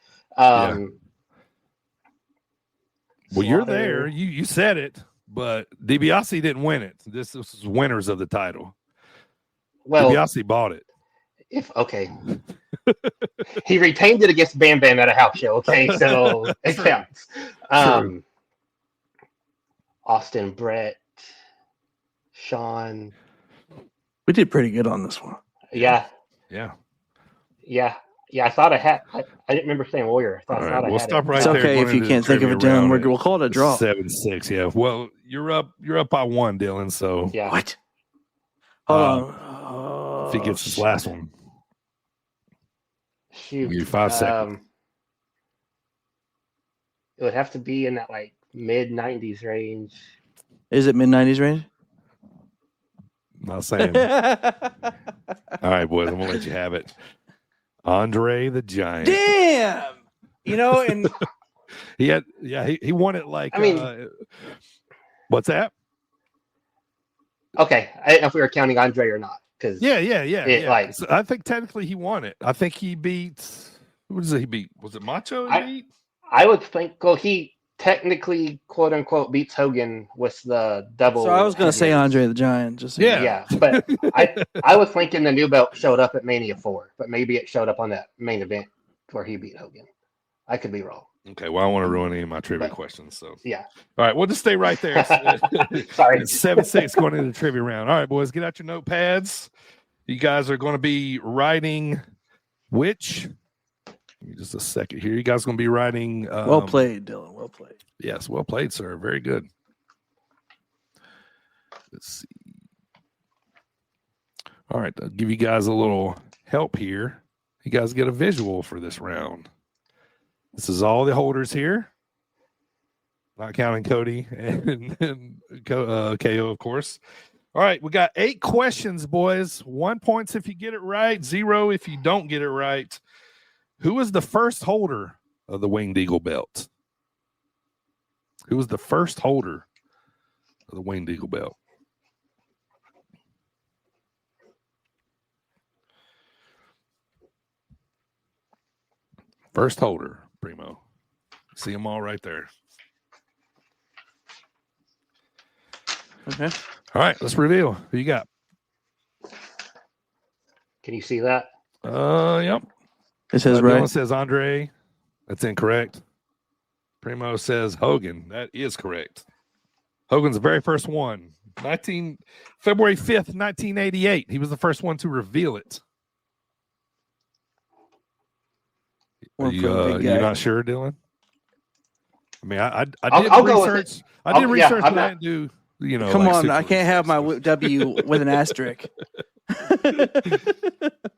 Well, you're Slaughter. there. You said it, but DiBiase didn't win it. This was winners of the title. Well, DiBiase bought it. He retained it against Bam Bam at a house show. Okay, so it counts. Austin, Brett, Sean. We did pretty good on this one. Yeah. I thought I had. I didn't remember saying Warrior. I All thought right, I we'll had stop it. right It's there. okay going if you into can't the think of it, trivia Dylan. round. We'll call it a draw. 7-6. Yeah. Well, you're up by 1, Dylan. So Yeah. What? Hold on. if he gets his last one, Shoot. I'll give you 5 seconds. It would have to be in that like mid 90s range. Is it mid-90s range? Not saying. All right, boys. I'm gonna let you have it. Andre the Giant. Damn. And He won it like. I mean- what's that? Okay, I didn't know if we were counting Andre or not. Because Yeah. So I think technically he won it. I think he beat. Who does he beat? Was it Macho? He beat? I would think, well, he technically, quote unquote, beats Hogan with the double. So I was going to say heavyweights. Andre the Giant. Just so Yeah. Yeah, but I was thinking the new belt showed up at Mania 4, but maybe it showed up on that main event where he beat Hogan. I could be wrong. Okay. Well, I don't want to ruin any of my trivia questions. So Yeah. all right, we'll just stay right there. Sorry. It's 7-6 going into the trivia round. All right, boys, get out your notepads. You guys are going to be writing which. Give me just a second here. You guys are going to be writing. well played, Dylan. Well played. Yes, well played, sir. Very good. Let's see. All right, I'll give you guys a little help here. You guys get a visual for this round. This is all the holders here, not counting Cody and KO, of course. All right, we got 8 questions, boys. 1 point if you get it right, 0 if you don't get it right. Who was the first holder of the Winged Eagle belt? Who was the first holder of the Winged Eagle belt? First holder, Primo. See them all right there. Okay. All right, let's reveal. Who you got? Can you see that? Yep. It says Dylan right. says Andre. That's incorrect. Primo says Hogan. That is correct. Hogan's the very first one. February 5th, 1988. He was the first one to reveal it. You're not sure, Dylan? I mean, I did I'll go with research. it. I did research, I'm but I not- didn't do, Come like on, super I can't have my research. W with an asterisk. All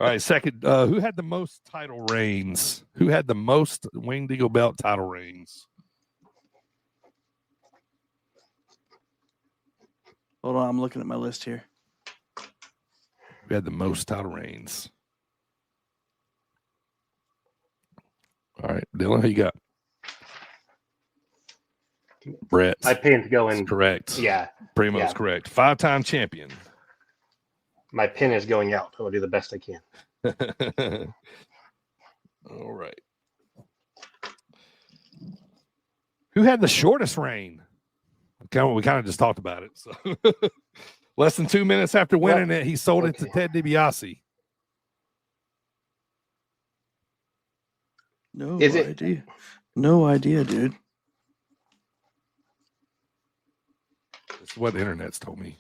right, second. Who had the most title reigns? Who had the most Winged Eagle belt title reigns? Hold on, I'm looking at my list here. Who had the most title reigns? All right, Dylan, who you got? Brett. My pin's going. Correct. Yeah, Primo's yeah. correct. 5-time champion. my pin is going out. I'll do the best I can. All right. Who had the shortest reign? We kind of just talked about it. So less than 2 minutes after winning it, he sold it to Ted DiBiase. No Is it- idea. No idea, dude. That's what the internet's told me.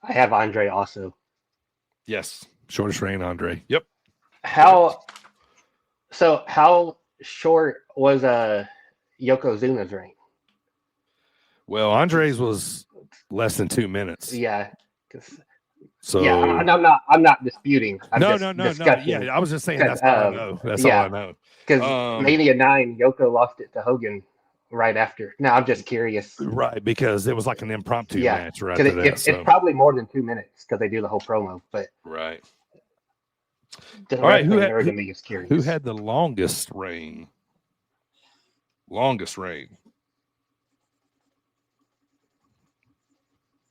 I have Andre also. Yes. Shortest reign, Andre. Yep. How short was Yokozuna's reign? Well, Andre's was less than 2 minutes. Yeah. So Yeah, I'm not disputing. I'm no. discussing. Yeah, I was just saying Because, that's all I know. That's all I know. Because Mania 9, Yoko lost it to Hogan right after. Now I'm just curious. Right, because it was like an impromptu Yeah, match right Because after that. it's probably more than 2 minutes because they do the whole promo. But Right. the All right, wrestling nerd in me is curious. Who had the longest reign? Longest reign.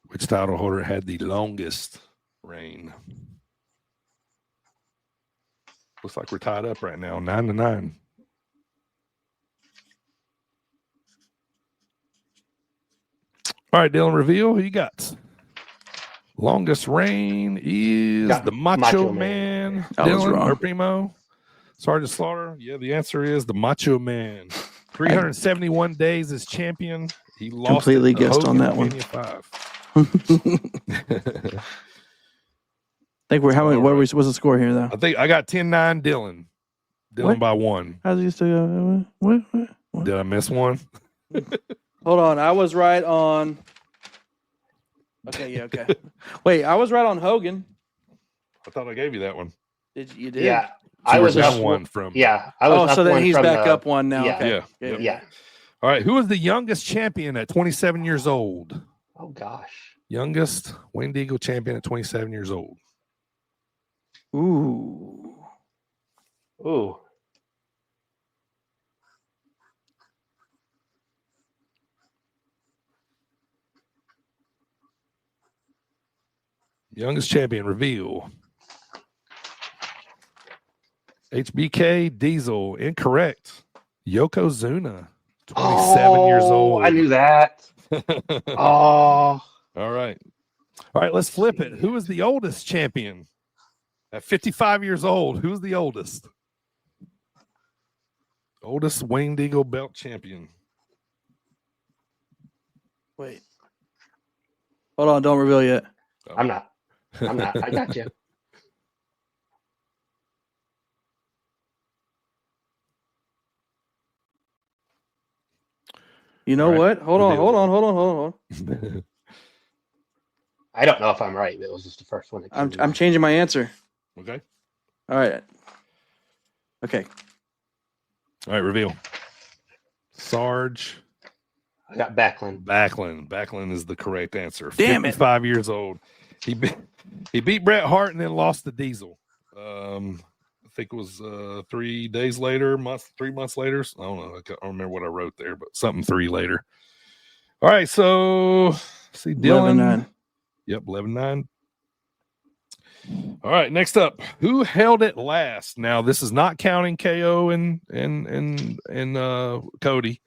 Which title holder had the longest reign? Looks like we're tied up right now, 9-9. All right, Dylan, reveal who you got. Longest reign is Got the Macho Macho Man. Man. I was Dylan wrong. or Primo? Sergeant Slaughter? Yeah, the answer is the Macho Man. 371 days as champion. He lost Completely it to guessed on Hogan that in one. Mania 5. Think we're how many? All What right. was the score here though? I think I got 10-9 Dylan. Dylan What? by 1. How's he still go? What? Did I miss one? Hold on, I was right on. Okay, yeah, okay. Wait, I was right on Hogan. I thought I gave you that one. You did? Yeah, So I you're was down up one from. Yeah, I was Oh, up so then one he's from back the- up one now. yeah. Okay. Yeah. Yeah. Yeah. All right. Who was the youngest champion at 27 years old? Oh gosh. Youngest Winged Eagle champion at 27 years old. Ooh. Ooh. Youngest champion reveal. HBK Diesel. Incorrect. Yokozuna. 27 years old. I knew that. Oh. All right. All right, let's flip it. Who is the oldest champion? At 55 years old, who's the oldest? Oldest Winged Eagle belt champion. Wait. Hold on, don't reveal yet. I'm not. I got you. You know All right, what? Hold on. I don't know if I'm right. It was just the first one. That came to I'm mind. changing my answer. Okay. All right. Okay. All right, reveal. Sarge I got Backlund. Backlund is the correct answer. Damn it. 55 years old. He beat Bret Hart and then lost to Diesel. I think it was 3 days later, 3 months later. I don't know. I don't remember what I wrote there, but something 3 later. All right, so see Dylan. 11-9. Yep, 11-9. All right, next up, who held it last? Now, this is not counting KO and Cody,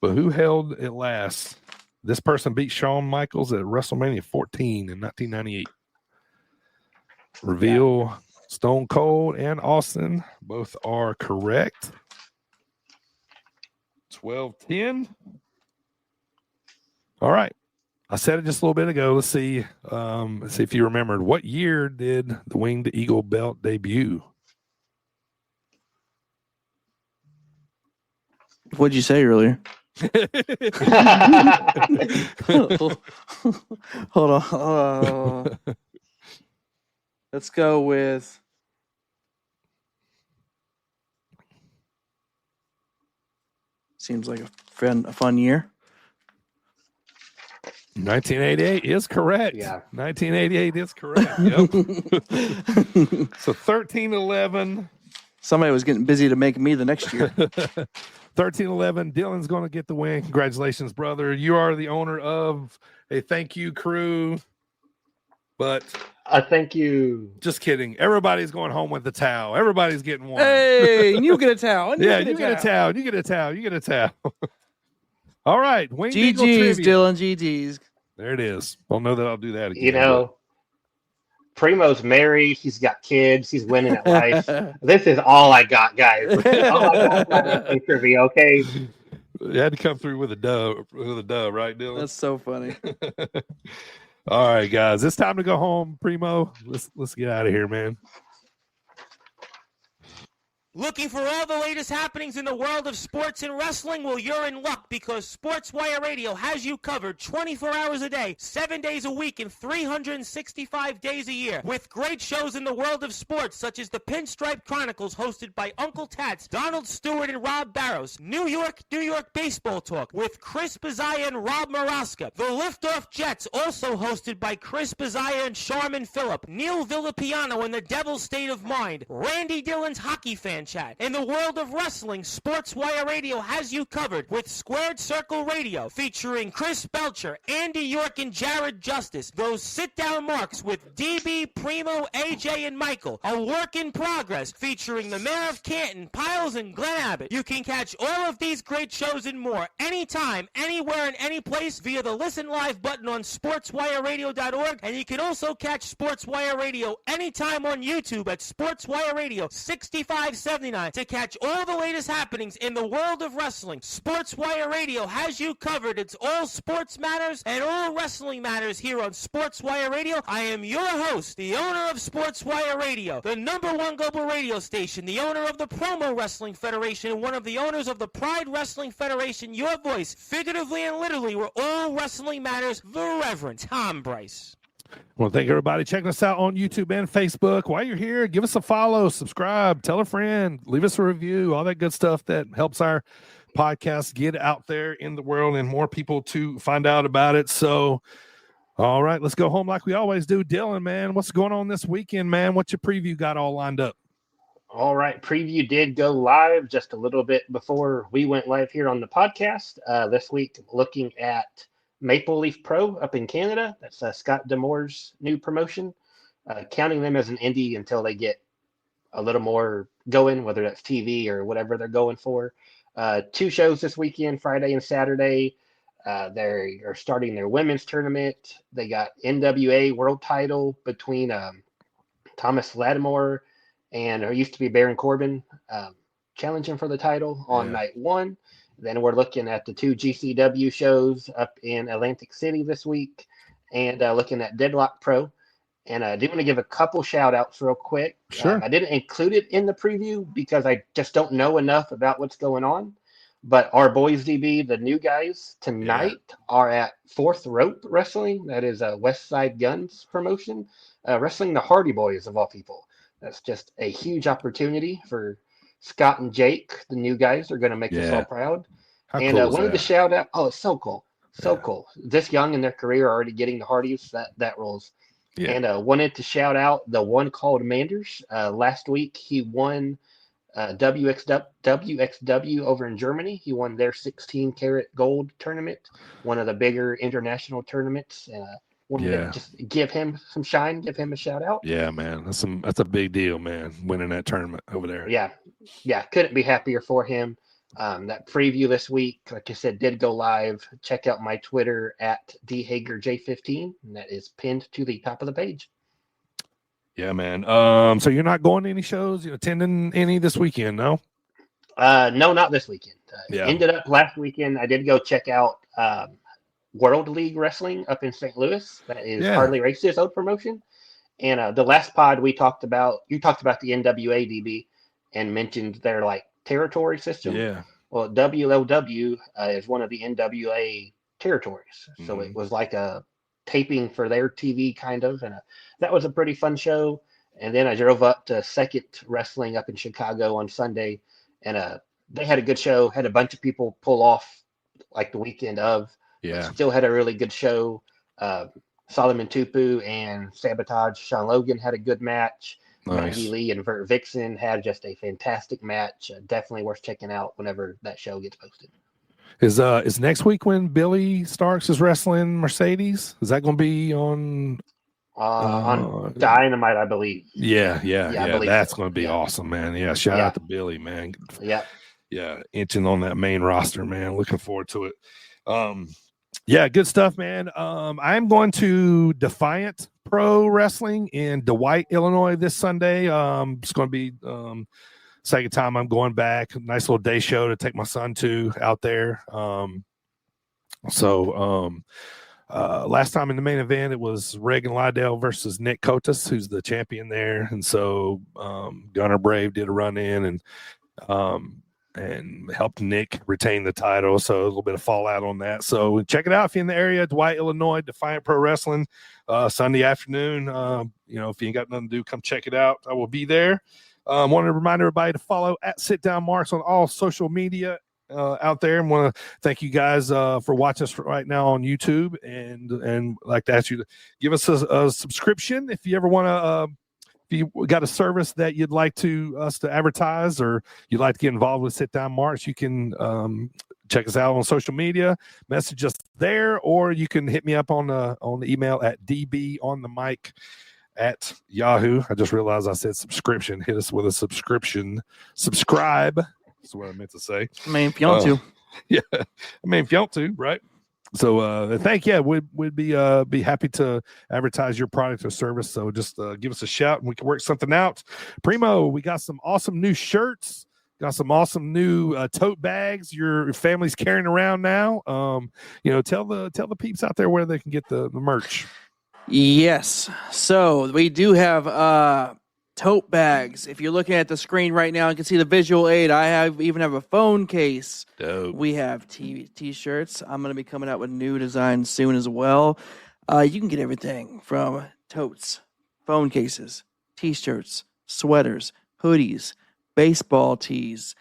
but who held it last? This person beat Shawn Michaels at WrestleMania 14 in 1998. Reveal, Stone Cold and Austin both are correct. 12-10. All right. I said it just a little bit ago. Let's see if you remembered. What year did the Winged Eagle belt debut? What'd you say earlier? Hold on. Let's go with seems like a fun year. 1988 is correct. Yeah. 1988 is correct. Yep. So 13-11. Somebody was getting busy to make me the next year. 13-11. Dylan's going to get the win. Congratulations, brother. You are the owner of a Thank You Crew. But thank you. Just kidding. Everybody's going home with the towel. Everybody's getting one. Hey, and you get a towel. And yeah, you get a towel. You get a towel. You get a towel. All right. Winged Eagle GG's, trivia. Dylan. GG's. There it is. Don't know that I'll do that again. You know, Primo's married. He's got kids. He's winning at life. This is all I got, guys. All I got in trivia, okay? You had to come through with a dub, right, Dylan? That's so funny. All right, guys. It's time to go home, Primo. Let's get out of here, man. Looking for all the latest happenings in the world of sports and wrestling? Well, you're in luck because SportsWire Radio has you covered 24 hours a day, 7 days a week, and 365 days a year. With great shows in the world of sports, such as the Pinstripe Chronicles, hosted by Uncle Tats, Donald Stewart, and Rob Barrows. New York Baseball Talk with Chris Bazaya and Rob Maraska. The Liftoff Jets, also hosted by Chris Bazaya and Sharman Phillip. Neil Villapiano and the Devil's State of Mind. Randy Dillon's Hockey Fan Chat. In the world of wrestling, SportsWire Radio has you covered with Squared Circle Radio, featuring Chris Belcher, Andy York, and Jared Justice. Those sit-down marks with DB, Primo, AJ, and Michael. A work in progress, featuring the Mayor of Canton, Piles, and Glenn Abbott. You can catch all of these great shows and more anytime, anywhere, and any place via the Listen Live button on SportsWireRadio.org, and you can also catch SportsWire Radio anytime on YouTube at SportsWire Radio 6570. To catch all the latest happenings in the world of wrestling. SportsWire Radio has you covered. It's all sports matters and all wrestling matters here on SportsWire Radio. I am your host, the owner of SportsWire Radio, the #1 global radio station, the owner of the Promo Wrestling Federation, and one of the owners of the Pride Wrestling Federation. Your voice, figuratively and literally, where all wrestling matters, the Reverend Tom Bryce. Well, thank everybody checking us out on YouTube and Facebook. While you're here, give us a follow, subscribe, tell a friend, leave us a review, all that good stuff that helps our podcast get out there in the world and more people to find out about it. So, all right, let's go home like we always do. Dylan, man, what's going on this weekend, man? What's your preview got all lined up? All right, preview did go live just a little bit before we went live here on the podcast. This week, looking at Maple Leaf Pro up in Canada. That's Scott D'Amour's new promotion. Counting them as an indie until they get a little more going, whether that's TV or whatever they're going for. 2 shows this weekend, Friday and Saturday. They are starting their women's tournament. They got NWA world title between Thomas Lattimore and used to be Baron Corbin challenging for the title on night 1. Then we're looking at the 2 GCW shows up in Atlantic City this week and looking at Deadlock Pro. And I do want to give a couple shout outs real quick. Sure. I didn't include it in the preview because I just don't know enough about what's going on. But our boys DB, the new guys tonight are at Fourth Rope Wrestling. That is a West Side Guns promotion, wrestling the Hardy Boys of all people. That's just a huge opportunity for Scott and Jake. The new guys are going to make us all proud. How And cool is wanted to that? shout out. Oh, it's so cool. So cool. This young in their career already getting the Hardys. That rolls. Yeah. And wanted to shout out the one called Manders. Last week he won WXW over in Germany. He won their 16-karat gold tournament, one of the bigger international tournaments. Wanted to just give him some shine, give him a shout out. Yeah, man, that's a big deal, man. Winning that tournament over there. Yeah, couldn't be happier for him. That preview this week, like I said, did go live. Check out my Twitter at dhagerj15, and that is pinned to the top of the page. Yeah, man. So you're not going to any shows? You're attending any this weekend? No. No, not this weekend. Ended up last weekend. I did go check out World League Wrestling up in St. Louis. That is Harley Race's old promotion. And the last pod you talked about the NWA DB and mentioned their like territory system. Yeah. Well, WLW is one of the NWA territories. So it was like a taping for their TV kind of. And that was a pretty fun show. And then I drove up to Second Wrestling up in Chicago on Sunday. And they had a good show, had a bunch of people pull off like the weekend of. Yeah. Still had a really good show. Solomon Tupu and Sabotage Sean Logan had a good match. Nice. Maggie Lee and Vert Vixen had just a fantastic match. Definitely worth checking out whenever that show gets posted. Is next week when Billy Starks is wrestling Mercedes? Is that going to be on Dynamite, I believe? Yeah. That's so. going to be awesome, man. Yeah, shout out to Billy, man. Yeah, inching on that main roster, man. Looking forward to it. Yeah, good stuff, man. I'm going to Defiant Pro Wrestling in Dwight, Illinois this Sunday. It's going to be second time I'm going back. Nice little day show to take my son to out there. Last time in the main event, it was Reagan Lydell versus Nick Cotis, who's the champion there. And so Gunner Brave did a run in and helped Nick retain the title. So a little bit of fallout on that. So check it out if you're in the area, Dwight, Illinois, Defiant Pro Wrestling, Sunday afternoon. If you ain't got nothing to do, come check it out. I will be there. Want to remind everybody to follow at Sit Down Marks on all social media out there. And want to thank you guys for watching us right now on YouTube. And like to ask you to give us a subscription if you ever want to. If you got a service that you'd like us to advertise or you'd like to get involved with Sit Down Marks, you can check us out on social media, message us there, or you can hit me up on the email at dbonthemic@yahoo. I just realized I said subscription. Hit us with a subscription. Subscribe. That's what I meant to say. I mean, if you want to. Yeah. I mean, if you want to, right? So we'd be happy to advertise your product or service. So just give us a shout and we can work something out. Primo, we got some awesome new shirts, got some awesome new tote bags your family's carrying around now. Tell the peeps out there where they can get the merch. Yes. So we do have tote bags. If you're looking at the screen right now, you can see the visual aid. I even have a phone case. Dope. We have t-shirts. I'm going to be coming out with new designs soon as well. You can get everything from totes, phone cases, t-shirts, sweaters, hoodies, baseball tees,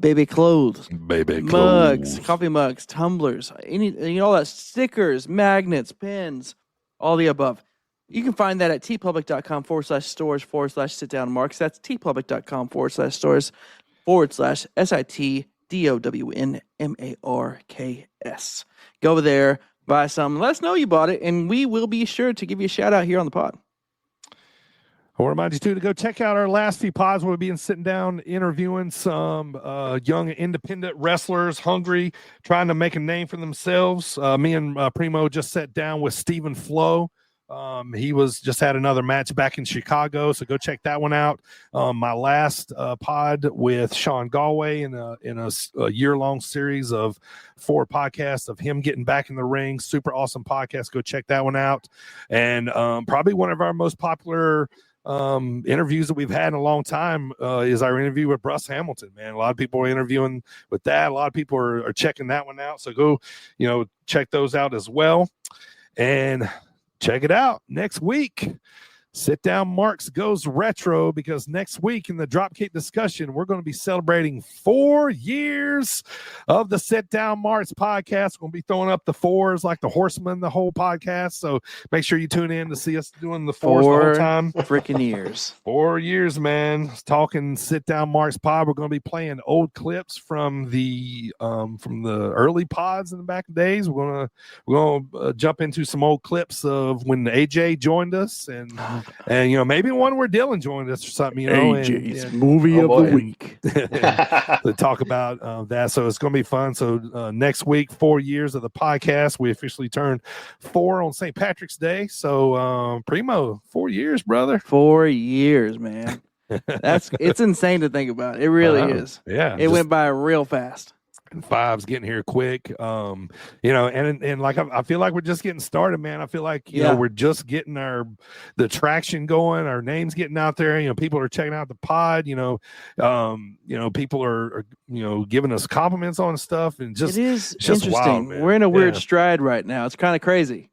baby clothes, mugs, coffee mugs, tumblers, all that, stickers, magnets, pins, all the above. You can find that at tpublic.com/stores/sit-down-marks. That's tpublic.com/SITDOWNMARKS. Go over there, buy some, let us know you bought it, and we will be sure to give you a shout out here on the pod. I want to remind you, too, to go check out our last few pods where we'll be sitting down interviewing some young independent wrestlers hungry, trying to make a name for themselves. Me and Primo just sat down with Stephen Flo. He just had another match back in Chicago, so go check that one out. My last pod with Sean Galway in a year-long series of 4 podcasts of him getting back in the ring. Super awesome podcast. Go check that one out. And probably one of our most popular interviews that we've had in a long time is our interview with Bruce Hamilton, man. A lot of people are interviewing with that. A lot of people are checking that one out. So go, check those out as well. And check it out next week. Sit Down Marks goes retro because next week in the Dropkick discussion, we're going to be celebrating 4 years of the Sit Down Marks podcast. We're going to be throwing up the fours like the horsemen the whole podcast. So make sure you tune in to see us doing the fours the whole time. Freaking years. 4 years, man. Talking Sit Down Marks pod. We're going to be playing old clips from the early pods in the back days. We're gonna jump into some old clips of when AJ joined us and maybe one where Dylan joined us or something. AJ's movie of the week. To talk about that. So it's going to be fun. So next week, 4 years of the podcast. We officially turned 4 on St. Patrick's Day. So Primo, 4 years, brother. 4 years, man. It's insane to think about. It really is. Yeah. It went by real fast. And 5's getting here quick. And like I feel like we're just getting started, man. I feel like you know we're just getting the traction going, our names getting out there. People are checking out the pod. People are giving us compliments on stuff, and just it is just interesting. wild, man. We're in a weird stride right now. It's kind of crazy.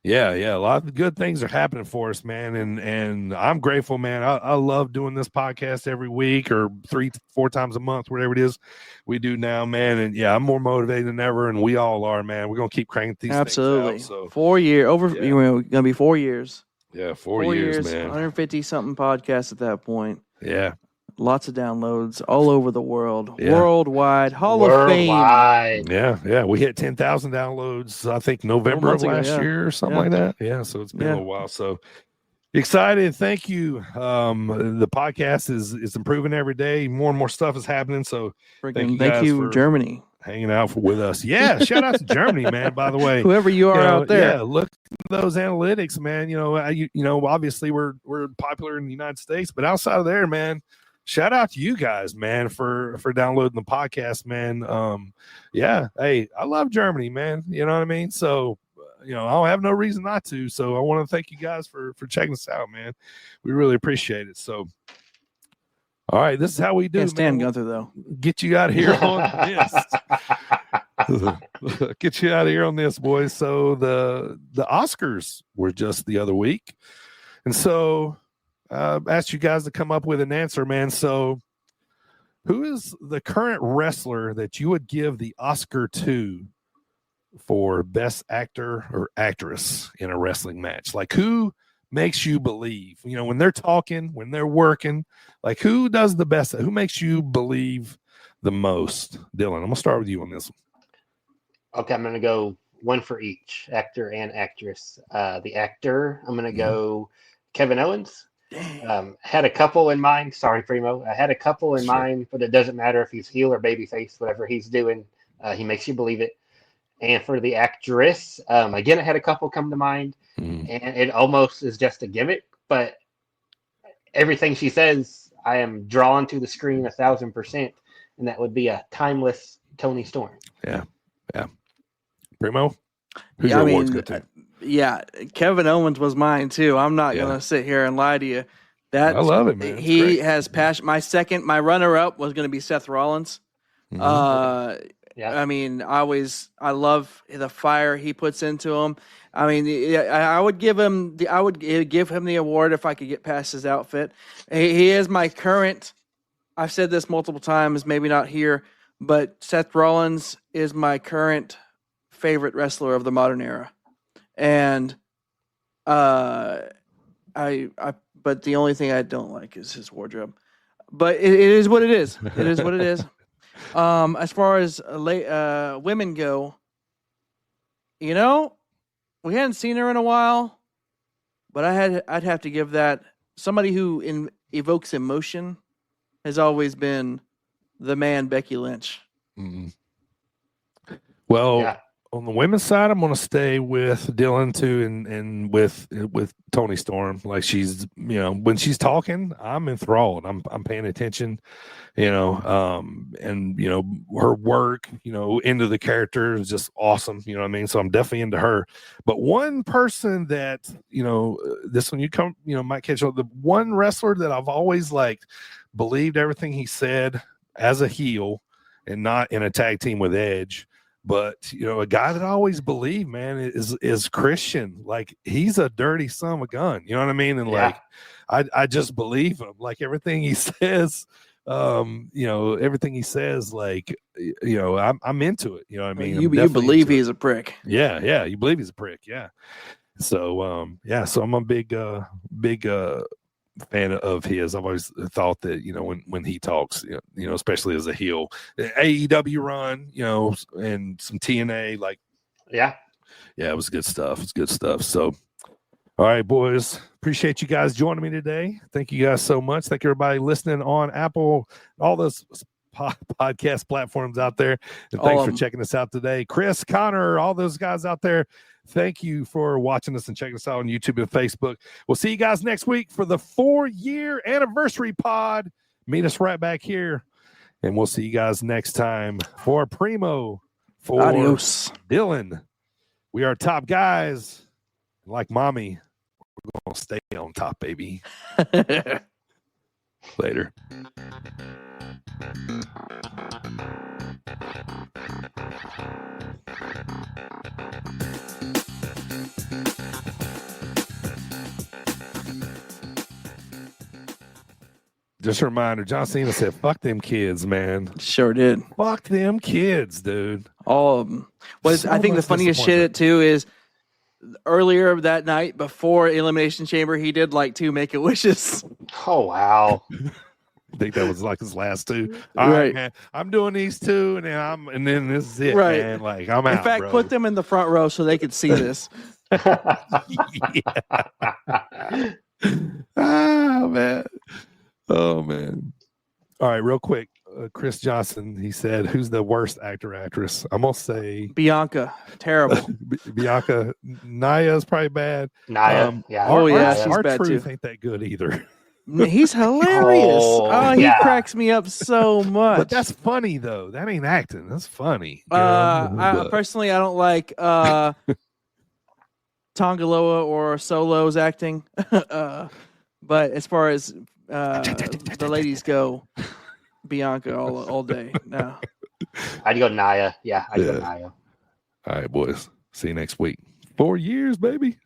Yeah, a lot of good things are happening for us, man, and I'm grateful, man. I love doing this podcast every week or 3-4 times a month, whatever it is we do now, man. And I'm more motivated than ever, and we all are, man. We're gonna keep cranking these absolutely things out, so 4 years gonna be 4 years. Yeah, 4 years, man. 150 something podcasts at that point. Yeah. Lots of downloads all over the world, worldwide, Hall of Fame. Yeah. We hit 10,000 downloads, I think, November of last year or something like that. Yeah, so it's been a little while. So excited. Thank you. The podcast is improving every day. More and more stuff is happening. So thank you, Germany. Hanging out with us. Yeah, shout out to Germany, man, by the way. Whoever you are out there. Yeah, look at those analytics, man. Obviously we're popular in the United States, but outside of there, man, shout out to you guys, man, for downloading the podcast, man. Hey, I love Germany, man. You know what I mean? So, I don't have no reason not to. So I want to thank you guys for checking us out, man. We really appreciate it. So, all right, this is how we do. Can't stand Gunther, though. Get you out of here on this. Get you out of here on this, boys. So the Oscars were just the other week, and so asked you guys to come up with an answer, man. So who is the current wrestler that you would give the Oscar to for best actor or actress in a wrestling match? Like, who makes you believe, when they're talking, when they're working, like who does the best? Who makes you believe the most? Dylan, I'm going to start with you on this one. Okay, I'm going to go one for each, actor and actress. The actor, I'm going to go Kevin Owens. Had a couple in mind. Sorry, Primo. I had a couple in mind, but it doesn't matter if he's heel or babyface. Whatever he's doing, he makes you believe it. And for the actress, again, I had a couple come to mind, and it almost is just a gimmick, but everything she says, I am drawn to the screen 1,000%, and that would be a timeless Toni Storm. Yeah. Primo, who's your awards go to? Yeah, Kevin Owens was mine too. I'm not gonna sit here and lie to you. I love it, man. He has passion. My runner-up was gonna be Seth Rollins. I love the fire he puts into him. I mean, I would give him the award if I could get past his outfit. He is my current. I've said this multiple times, maybe not here, but Seth Rollins is my current favorite wrestler of the modern era. And but the only thing I don't like is his wardrobe. But it is what it is. It is what it is. As far as women go, we hadn't seen her in a while, but I'd have to give that somebody who evokes emotion has always been the man, Becky Lynch. Mm-hmm. Well, on the women's side, I'm going to stay with Dylan too, and with Toni Storm. Like, she's, when she's talking, I'm enthralled. I'm paying attention, and her work, into the character is just awesome. You know what I mean? So I'm definitely into her. But one person that, this one might catch on, the one wrestler that I've always believed everything he said as a heel and not in a tag team with Edge. But a guy that I always believe, man, is Christian. Like, he's a dirty son of a gun. You know what I mean? And Yeah. like, I just believe him. Like, everything he says, everything he says, like, I'm into it. You know what I mean? You believe he's a prick. Yeah, you believe he's a prick. Yeah. So so I'm a big fan of his. I've always thought that when he talks, especially as a heel, AEW run, and some TNA, like Yeah. it was good stuff. It's good stuff. So, all right, boys, appreciate you guys joining me today. Thank you guys so much. Thank everybody listening on Apple, all those podcast platforms out there, and thanks for checking us out today. Chris, Connor, all those guys out there, thank you for watching us and checking us out on YouTube and Facebook. We'll see you guys next week for the 4-year anniversary pod. Meet us right back here, and we'll see you guys next time. For Primo, for Adios. Dylan, we are top guys. Like mommy, we're going to stay on top, baby. Later. Just a reminder, John Cena said, fuck them kids, man. Sure did. Fuck them kids, dude. All of them. I think the funniest shit, too, is earlier that night before Elimination Chamber, he did like 2 Make-A-Wishes. Oh, wow. I think that was like his last 2. Right. All right, man. I'm doing these 2, and then this is it, right. man. Like, I'm out. In fact, bro. put them in the front row so they could see this. Oh, man. All right, real quick. Chris Johnson, he said, who's the worst actress? I'm going to say Bianca. Terrible. Bianca. Naya's probably bad. Naya. Yeah. She's our bad Truth too. ain't that good either. He's hilarious. He cracks me up so much. But that's funny, though. That ain't acting. That's funny. Personally, I don't like Tongaloa or Solo's acting. But as far as the ladies go, Bianca all day. No. I'd go Naya. Yeah, I'd go Naya. All right, boys. See you next week. 4 years, baby.